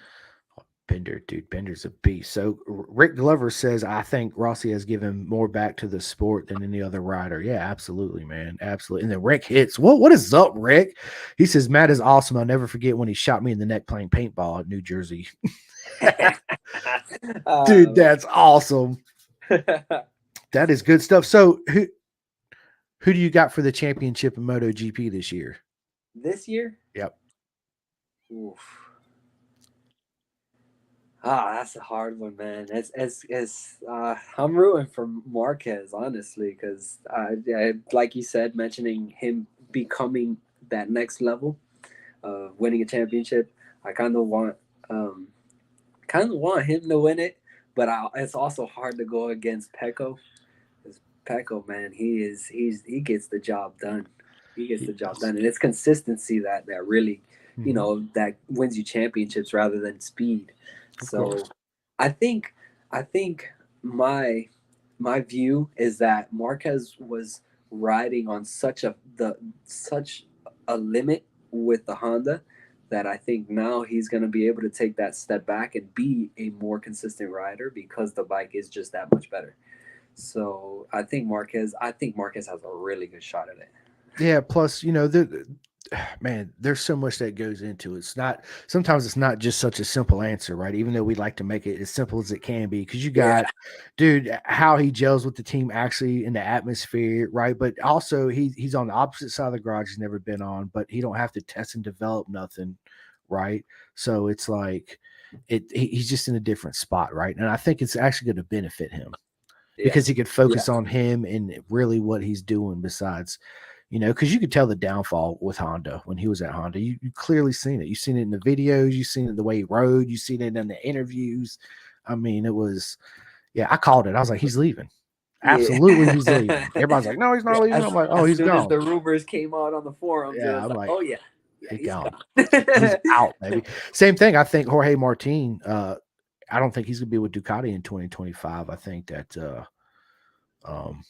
Bender, dude, Bender's a beast. So Rick Glover says, I think Rossi has given more back to the sport than any other rider. Yeah, absolutely, man. Absolutely. And then Rick hits. What is up, Rick? He says, Matt is awesome. I'll never forget when he shot me in the neck playing paintball at New Jersey. Dude, uh, that's awesome. That is good stuff. So who do you got for the championship in MotoGP this year? this year, Yep. oof. That's a hard one, man. I'm rooting for Marquez, honestly, because like you said, mentioning him becoming that next level of winning a championship, I um, kind of want him to win it, but it's also hard to go against Pecco. Because Pecco, man, he gets the job done. He gets the job Yes. done, and it's consistency that really, Mhm. that wins you championships rather than speed. Of So, course. I think I think my view is that Marquez was riding on such a limit with the Honda that I think now he's going to be able to take that step back and be a more consistent rider because the bike is just that much better. So I think Marquez has a really good shot at it. Yeah. Plus, man, there's so much that goes into it. Sometimes it's not just such a simple answer, right? Even though we like to make it as simple as it can be, because you Yeah, got, dude, how he gels with the team actually in the atmosphere, right? But also he's on the opposite side of the garage he's never been on, but he don't have to test and develop nothing, right? So it's like he's just in a different spot, right? And I think it's actually going to benefit him yeah, because he could yeah, focus on him and really what he's doing besides, because you could tell the downfall with Honda when he was at Honda. You clearly seen it. You've seen it in the videos. You've seen it in the way he rode. You've seen it in the interviews. I mean, it was, yeah, I called it. I was like, he's leaving. yeah. Absolutely, he's leaving. Everybody's like, no, he's Yeah, not leaving. I'm like, oh, as he's soon as gone. the rumors came out on the forums, it Yeah, was I'm like, like, oh yeah, yeah, he's he's gone. He's gone. out, baby. Same thing. I think Jorge Martin, I don't think he's going to be with Ducati in 2025. I think that um,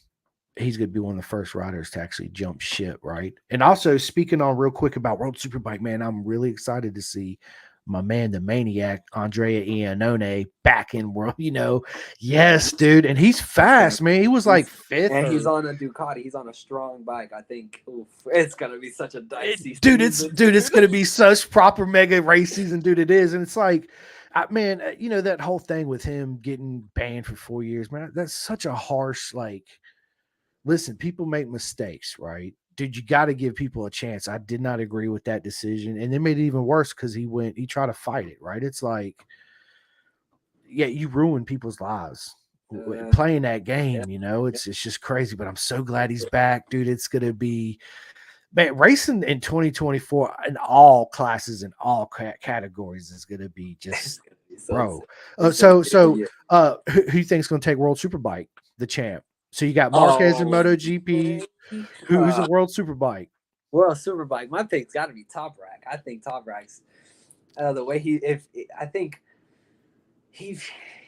he's going to be one of the first riders to actually jump ship, right? And also, speaking on real quick about World Superbike, man, I'm really excited to see my man, the maniac, Andrea Iannone, back in world. Yes, dude, and he's fast, man. He was like He's fifth and he's or on a Ducati. He's on a strong bike. I think oof, it's gonna be such a dicey dude, season, it's dude. gonna be such proper mega race season, dude. It is, and it's like, man, that whole thing with him getting banned for 4 years, man. That's such a harsh like. Listen, people make mistakes, right? Dude, you got to give people a chance. I did not agree with that decision, and they made it even worse because he tried to fight it, right? It's like, yeah, you ruin people's lives Uh, playing that yeah, game. yeah. It's just crazy. But I'm so glad he's back, dude. It's gonna be, man, racing in 2024 in all classes and all categories is gonna be It's just, gonna be so bro. sick. It's gonna be a year. Who you think's gonna take World Superbike, the champ? So you got Marquez in Oh, MotoGP. man. Who's in World Superbike? World Superbike. My pick's got to be Top Rack. I think Top Rack's the way I think he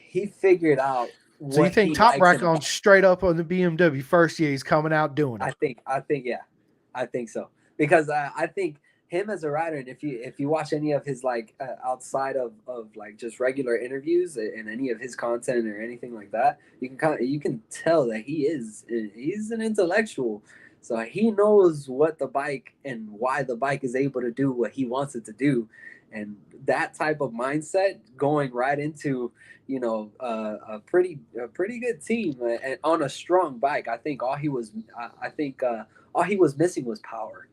he figured out So you what think he Top likes Rack in a on bike. straight up on the BMW first year he's coming out doing it. Yeah, I think so because I think him as a writer, and if you watch any of his like outside of like just regular interviews and any of his content or anything like that, you can tell that he's an intellectual, so he knows what the bike and why the bike is able to do what he wants it to do, and that type of mindset going right into a pretty good team and on a strong bike. I think I think all he was missing was power,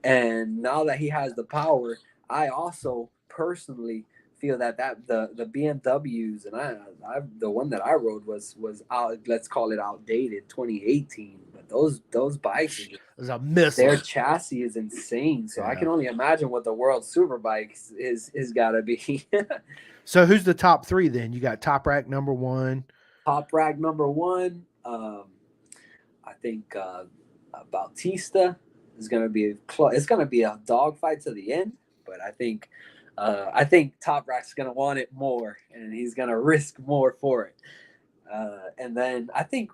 and now that he has the power, I also personally feel that the BMWs and I the one that I rode was out. Let's call it outdated, 2018. But those bikes are It just was a their missile. chassis is insane. So I Yeah. can only imagine what the World Superbike is got to be. So who's the top three then? You got Top Rack number one. Top rack number one. I think Bautista is going to be it's going to be a dogfight to the end, but I think Top Rack's going to want it more, and he's going to risk more for it. And then I think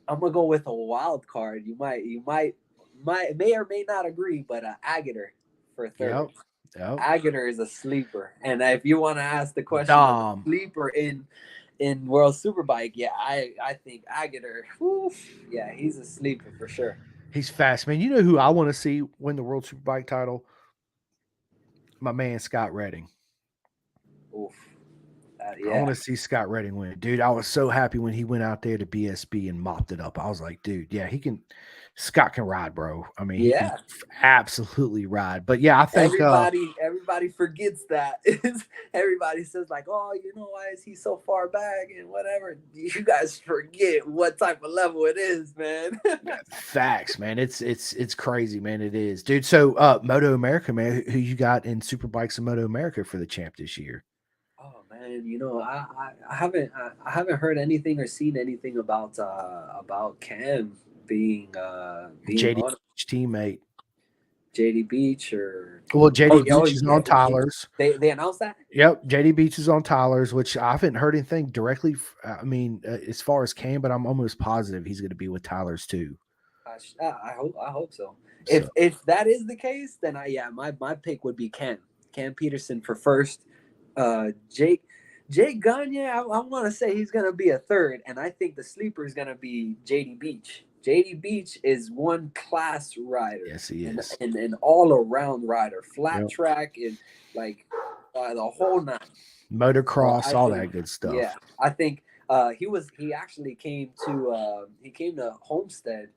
I'm gonna go with a wild card. You may or may not agree, but Agater for third. Yep. Yep. Agater is a sleeper, and if you want to ask the question of a Dom. sleeper in World Superbike, yeah, I think Agater. Whew, yeah, he's a sleeper for sure. He's fast, man. You know who I want to see win the World Superbike title? My man Scott Redding. Oof, I want yeah, to see Scott Redding win. Dude, I was so happy when he went out there to BSB and mopped it up. I was like, dude, yeah, he can. Scott can ride, bro. I mean, he can yeah. absolutely ride. But yeah, I think Everybody forgets that. Everybody says like, "Oh, why is he so far back?" and whatever. You guys forget what type of level it is, man. facts, man. It's crazy, man. It is, dude. So Moto America, man, who you got in Superbikes and Moto America for the champ this year? Oh man, I haven't heard anything or seen anything about Cam being JD on teammate. JD Beach or Well, oh JD yeah, Beach is on Tyler's. they announced that. Yep, JD Beach is on Tyler's, which I haven't heard anything directly. I mean, as far as Cam, but I'm almost positive he's going to be with Tyler's too. I hope so. So If that is the case, then my pick would be Cam Peterson for first. Jake Gagne, I want to say he's gonna be a third, and I think the sleeper is gonna be JD Beach. JD Beach is one class rider Yes, he and is. an all around rider, flat Yep. track and like the whole nine. So Motocross, I all think, that good yeah, stuff. I think he actually came to Homestead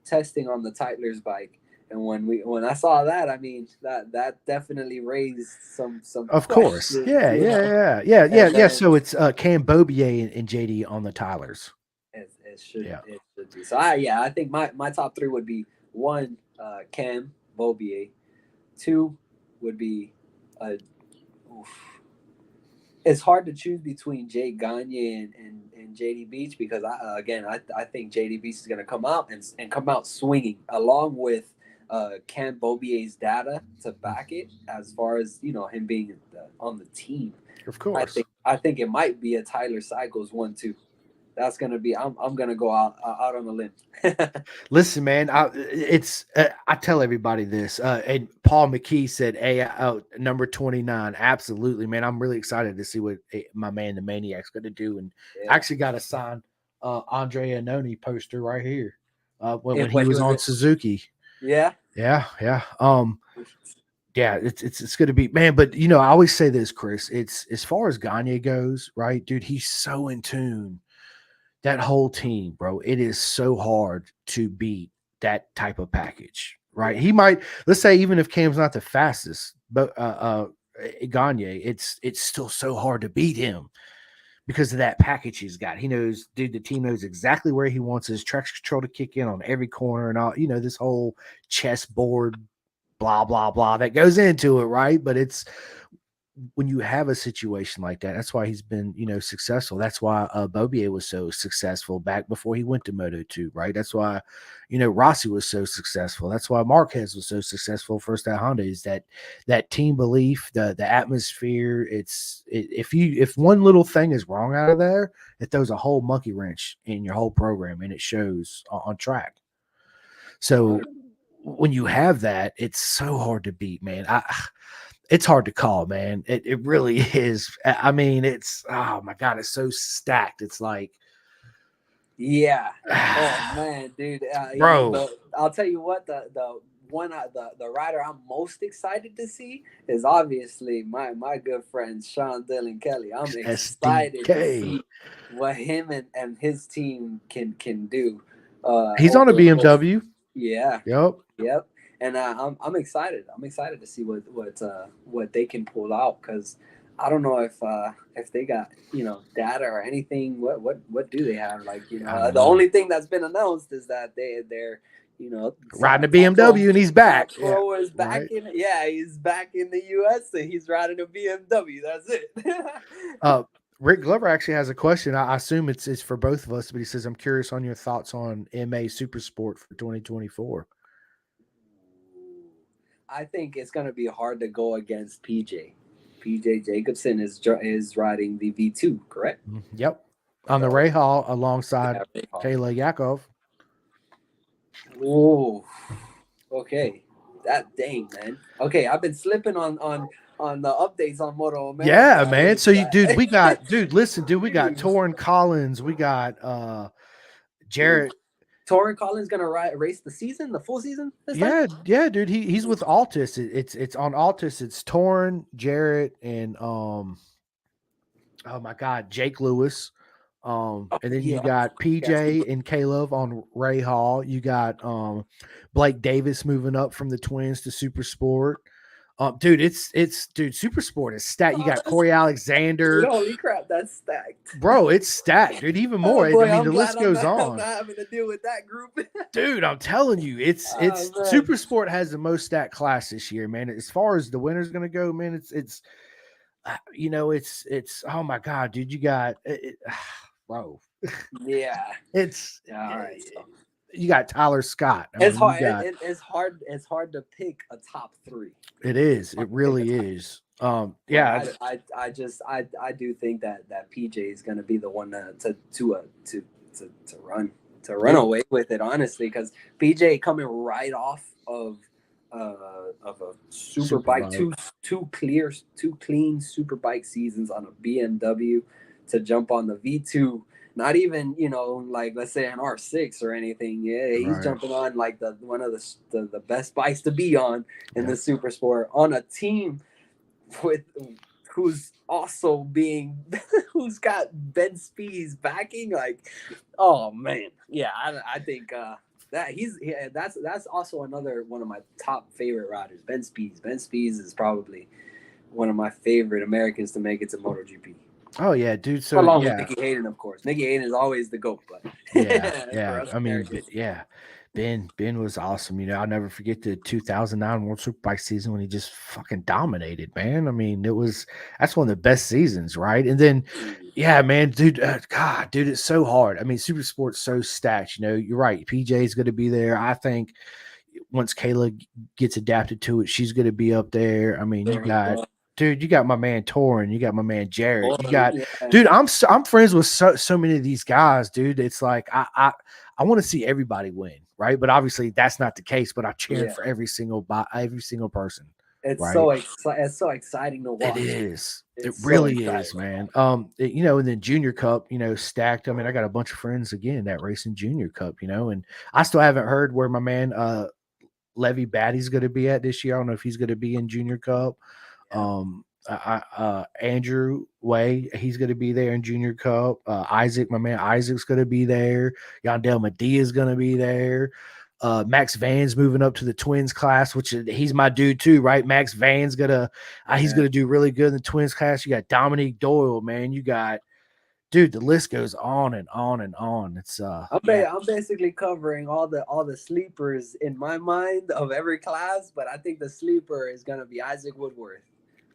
testing on the Tytler's bike. And when I saw that, I mean that definitely raised some Of course. questions, Yeah, you yeah, know. yeah, yeah, yeah, And yeah. then So it's Cam Bobier and JD on the Tylers. Yeah. it should be. So I think my top three would be one, Cam Bobier, two would be uh, oof, it's hard to choose between Jay Gagne and JD Beach because I think JD Beach is going to come out and come out swinging along with Cam Bobier's data to back it as far as him being on the team. Of course. I think it might be a Tyler Cycles 1-2. That's gonna be. I'm gonna go out on a limb. Listen, man, I tell everybody this. And Paul McKee said, "Hey, number 29." Absolutely, man. I'm really excited to see what my man, the Maniac's, going to do. And I Yeah. actually got a signed Andre Annoni poster right here when he When he was was on in, Suzuki. yeah. Yeah, yeah. Yeah, it's going to be, man. But I always say this, Chris. It's as far as Gagne goes, right, dude. He's so in tune. That whole team, bro. It is so hard to beat that type of package, right? Yeah. He might, let's say, even if Cam's not the fastest, but Gagne, it's still so hard to beat him because of that package he's got. He knows, dude, the team knows exactly where he wants his traction control to kick in on every corner and all, this whole chessboard, blah, blah, blah that goes into it, right? But it's when you have a situation like that, that's why he's been, successful. That's why Bobier was so successful back before he went to Moto2, right? That's why, Rossi was so successful. That's why Marquez was so successful first at Honda is that team belief, the atmosphere. If one little thing is wrong out of there, it throws a whole monkey wrench in your whole program, and it shows on track. So when you have that, it's so hard to beat, man. It's hard to call, man. It really is. I mean, it's oh my god, it's so stacked. It's like, Yeah. Oh man, dude. bro, I'll tell you what. The one the rider I'm most excited to see is obviously my good friend Sean Dillon Kelly. I'm excited to SDK. see what him and his team can do. He's on a BMW. Yeah. Yep. Yep. And I'm excited. I'm excited to see what they can pull out because I don't know if they got data or anything. What do they have? Like I don't the know. only thing that's been announced is that they're Riding a BMW and he's back. Pro is right. back in. Yeah, he's back in the U.S. and he's riding a BMW. That's it. Rick Glover actually has a question. I assume it's for both of us, but he says, "I'm curious on your thoughts on MA Supersport for 2024." I think it's going to be hard to go against PJ. PJ Jacobson is riding the V2, correct? Yep. On the So, Ray Hall alongside yeah, Kayla Yakov. oh, okay. That dang man. Okay, I've been slipping on the updates on Moto America. Yeah, man. So listen, dude, we got Dude. Torrin Collins, we got Jarrett. Torrin Collins gonna race the full season this time? Yeah, dude. He's with Altus. It's on Altus. It's Torrin, Jarrett, and oh my god, Jake Lewis. And then you got PJ and Caleb on Ray Hall. You got Blake Davis moving up from the Twins to Super Sport. Dude, dude, Super Sport is stacked. You got Corey Alexander. Dude, holy crap, that's stacked. Bro, it's stacked, dude. Even more. Oh boy, I mean, the glad list goes I'm on. not having to deal with that group. Dude, I'm telling you, it's Super Sport has the most stacked class this year, man. As far as the winner's gonna go, man, it's oh my god, dude, you got bro. Yeah. It's all right. So. You got Tyler Scott. It's hard. It's hard. It's hard to pick a top three. It is. It really is. Yeah. I do think that PJ is going to be the one to run away with it. Honestly, because PJ coming right off of a super bike, two clean super bike seasons on a BMW to jump on the V2 not even, like let's say an R6 or anything. Yeah, he's Right. jumping on like the one of the best bikes to be on in Yeah. the super sport on a team with who's also being who's got Ben Speed's backing. Like, oh man, yeah, I think that that's also another one of my top favorite riders, Ben Speeds. Ben Speeds is probably one of my favorite Americans to make it to MotoGP. Oh yeah, dude. So Along with yeah, Nicky Hayden, of course. Nicky Hayden is always the GOAT, but yeah, for yeah. us I mean, Americans, yeah, Ben was awesome. I'll never forget the 2009 World Superbike season when he just fucking dominated, man. I mean, that's one of the best seasons, right? And then, yeah, man, dude, God, dude, it's so hard. I mean, super sports so stacked. You're right. PJ is going to be there. I think once Kayla gets adapted to it, she's going to be up there. I mean, you got. Dude, you got my man Torin, you got my man Jarrett, you got, yeah, dude. I'm friends with so many of these guys, dude. It's like I want to see everybody win, right? But obviously that's not the case. But I'm cheering yeah. for every single person, It's right? it's so exciting to It watch. is. It It's so really exciting is, to man. watch. And then Junior Cup, stacked. I mean, I got a bunch of friends again that race in Junior Cup, and I still haven't heard where my man Levy Batty's going to be at this year. I don't know if he's going to be in Junior Cup. Yeah. Andrew Way, he's going to be there in Junior Cup. Isaac, my man Isaac's going to be there. Yandel Medea is going to be there. Max Van's moving up to the twins class, which he's my dude too, right? Max Van's he's Yeah. gonna do really good in the twins class. You got Dominique Doyle, man. You got, dude, the list goes on and on and on. It's yeah. I'm basically covering all the sleepers in my mind of every class, but I think the sleeper is gonna be Isaac Woodworth.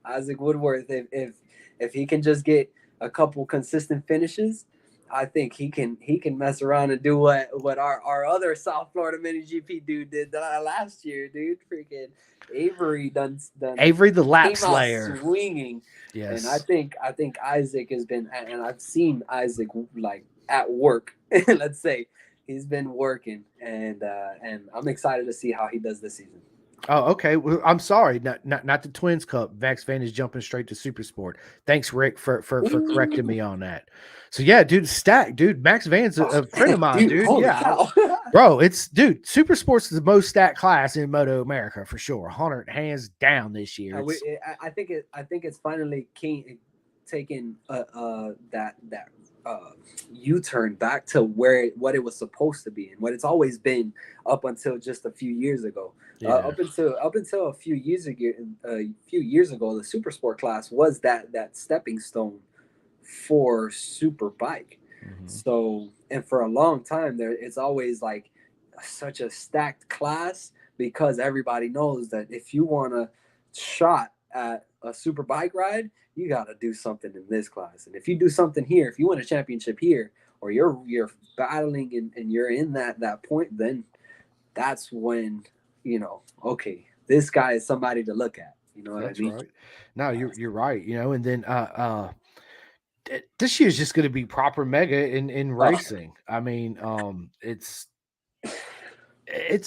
Isaac Woodworth, if he can just get a couple consistent finishes, I think he can mess around and do what our other South Florida Mini GP dude did last year, dude. Freaking Avery done Avery the Lap came out Slayer. swinging, and I Yes. think I think Isaac has been, and I've seen Isaac like at work. Let's say he's been working, and I'm excited to see how he does this season. Oh, okay. Well, I'm sorry. Not the Twins Cup. Max Van is jumping straight to Super Sport. Thanks, Rick, for correcting me on that. So yeah, dude, stack, dude. Max Van's a friend of mine, Dude, dude. holy Yeah, cow! bro. It's dude. Super Sports is the most stacked class in Moto America for sure. 100 hands down this year. It's I think it's finally taken that U-turn back to what it was supposed to be and what it's always been up until just a few years ago. yeah. Up until a few years ago, the super sport class was that stepping stone for super bike. Mhm. So, and for a long time there, it's always like such a stacked class because everybody knows that if you want a shot at a super bike ride, you got to do something in this class. And if you do something here, if you win a championship here, or you're battling and you're in that point, then that's when okay, this guy is somebody to look at. You know what I That's mean? right. No, you're right. And then this year's just going to be proper mega in Oh, racing. I mean, it's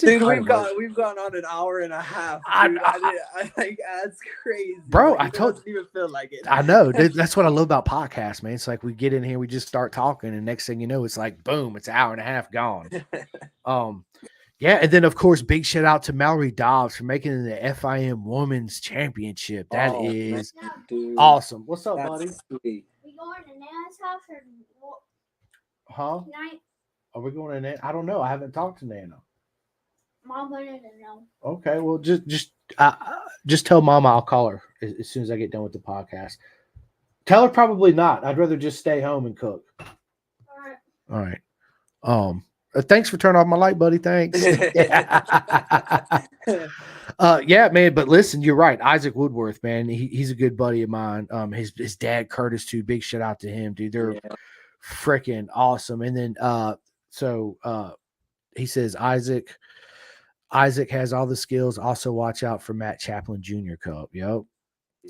dude, incredible. we've gone on an hour and a half, I, dude. I, I like that's crazy. bro, Like I it told doesn't even feel like it. I know that's what I love about podcasts, man. It's like we get in here, we just start talking, and next thing you know, it's like boom, it's an hour and a half gone. Um, yeah, and then of course, big shout out to Mallory Dobbs for making it the FIM Women's Championship. That Oh man, is dude, awesome. What's up, buddy? that's sweet. We going to Nana's house or Huh? tonight? Are we going to Nana? I don't know. I haven't talked to Nana. Mom wanted to know. Okay, well, just tell Mama I'll call her as soon as I get done with the podcast. Tell her probably not. I'd rather just stay home and cook. All right. All right. Thanks for turning off my light, buddy. Thanks. Yeah, man. But listen, you're right. Isaac Woodworth, man. He's a good buddy of mine. His dad Curtis too. Big shout out to him, dude. They're Yeah. freaking awesome. And then he says Isaac has all the skills. Also, watch out for Matt Chaplin Jr. Cup. Yep.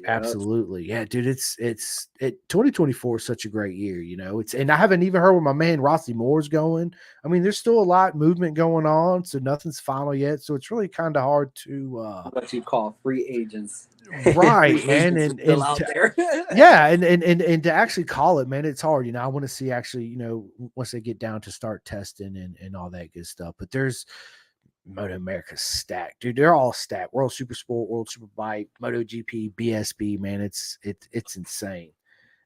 Yep. Absolutely. Yeah, dude, 2024 is such a great year, It's and I haven't even heard where my man Rossi Moore's going. I mean, there's still a lot of movement going on, so nothing's final yet. So it's really kind of hard to What you call free agents. right, Free man. agents are still out there. Yeah, and to actually call it, man, it's hard. I want to see actually, once they get down to start testing and all that good stuff. But there's Moto America's stacked, dude. They're all stacked. World Super Sport, World Super Bike, Moto GP, BSB, man. It's insane.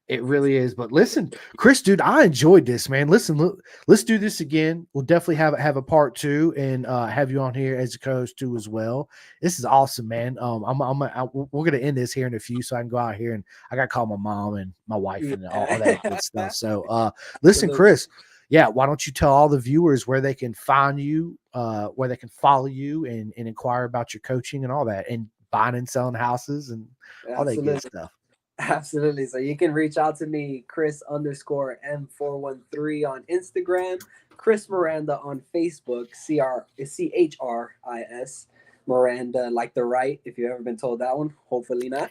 It really is. But listen, Chris, dude, I enjoyed this, man. Listen, let's do this again. We'll definitely have a part 2 and have you on here as a co-host too as well. This is awesome, man. We're gonna end this here in a few, so I can go out here and I gotta call my mom and my wife and all that good stuff. So, listen, Chris. Yeah, why don't you tell all the viewers where they can find you, where they can follow you and inquire about your coaching and all that, and buying and selling houses and all that good stuff. Absolutely. So you can reach out to me, Chris_M413 on Instagram, Chris Miranda on Facebook, CHRIS Miranda, like the right. If you've ever been told that one, hopefully not.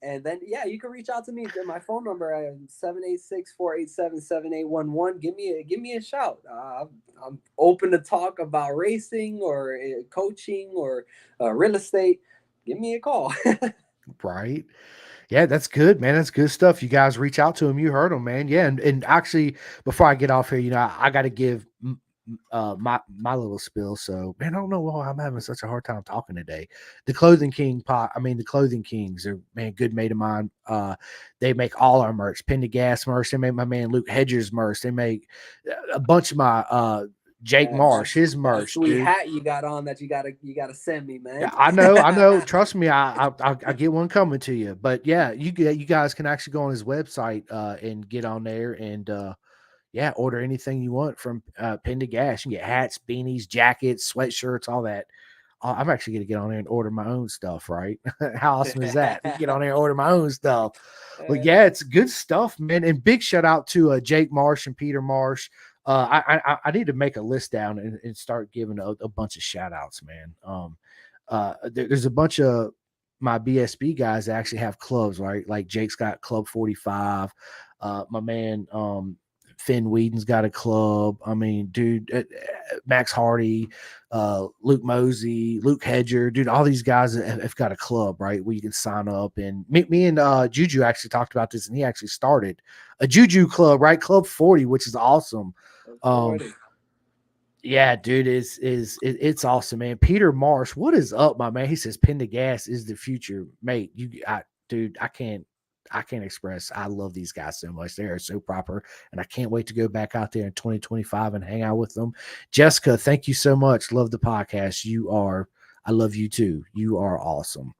And then you can reach out to me. My phone number is 786-487-7811. Give me a shout. I'm open to talk about racing or coaching or real estate. Give me a call. Right. Yeah, that's good, man. That's good stuff. You guys reach out to him. You heard him, man. Yeah. And actually, before I get off here, I got to give my little spill. So, man, I don't know why I'm having such a hard time talking today. The Clothing Kings, are, man, good mate of mine. They make all our merch, Pin to Gas merch. They make my man Luke Hedges merch. They make a bunch of my Jake Marsh, his merch, sweet dude. hat you got on that you gotta send me, man. Yeah, I know. Trust me, I get one coming to you. But yeah, you guys can actually go on his website and get on there and order anything you want from Pin to Gas. You can get hats, beanies, jackets, sweatshirts, all that. I'm actually going to get on there and order my own stuff, right? How awesome is that? Get on there and order my own stuff. But yeah, it's good stuff, man. And big shout out to Jake Marsh and Peter Marsh. I need to make a list down and start giving a bunch of shout outs, man. There's a bunch of my BSB guys that actually have clubs, right? Like Jake's got Club 45. My man, Finn Whedon's got a club. I mean, dude, Max Hardy, Luke Mosey, Luke Hedger, dude, all these guys have got a club, right? Where you can sign up. And me and Juju actually talked about this, and he actually started a Juju club, right? Club 40, which is awesome. Yeah, dude, it's awesome, man. Peter Marsh, what is up, my man? He says Pin to Gas is the future, mate. I can't express. I love these guys so much. They are so proper, and I can't wait to go back out there in 2025 and hang out with them. Jessica, thank you so much. Love the podcast. I love you too. You are awesome.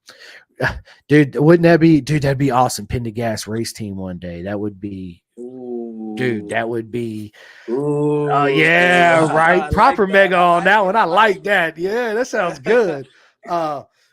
Dude, wouldn't that be, that'd be awesome. Pin to Gas race team one day. That would be, dude, that would be, yeah, right. Proper like mega on that one. I like that. Yeah, that sounds good.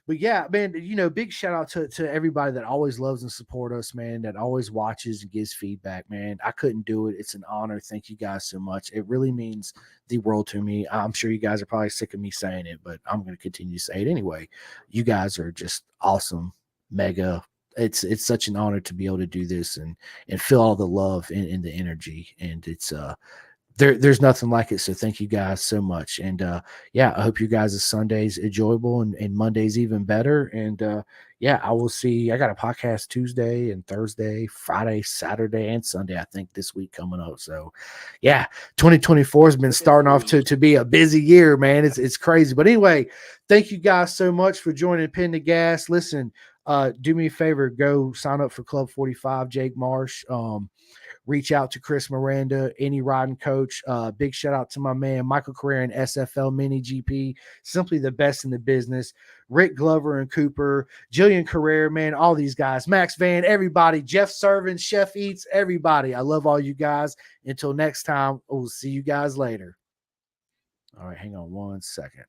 But yeah, man, big shout out to everybody that always loves and support us, man, that always watches and gives feedback, man. I couldn't do it. It's an honor. Thank you guys so much. It really means the world to me. I'm sure you guys are probably sick of me saying it, but I'm going to continue to say it anyway. You guys are just awesome, mega. It's such an honor to be able to do this and feel all the love and the energy. And it's, there's nothing like it. So thank you guys so much. And I hope you guys' Sunday's enjoyable and Monday's even better. And I will see. I got a podcast Tuesday and Thursday, Friday, Saturday, and Sunday, I think, this week coming up. So 2024 has been starting off to be a busy year, man. It's crazy. But anyway, thank you guys so much for joining Pin to Gas. Listen, do me a favor, go sign up for Club 45, Jake Marsh. Reach out to Chris Miranda, any riding coach. Big shout out to my man, Michael Carrera and SFL Mini GP, simply the best in the business. Rick Glover and Cooper, Jillian Carrera, man, all these guys, Max Van, everybody, Jeff Servin, Chef Eats, everybody. I love all you guys. Until next time, we'll see you guys later. All right, hang on one second.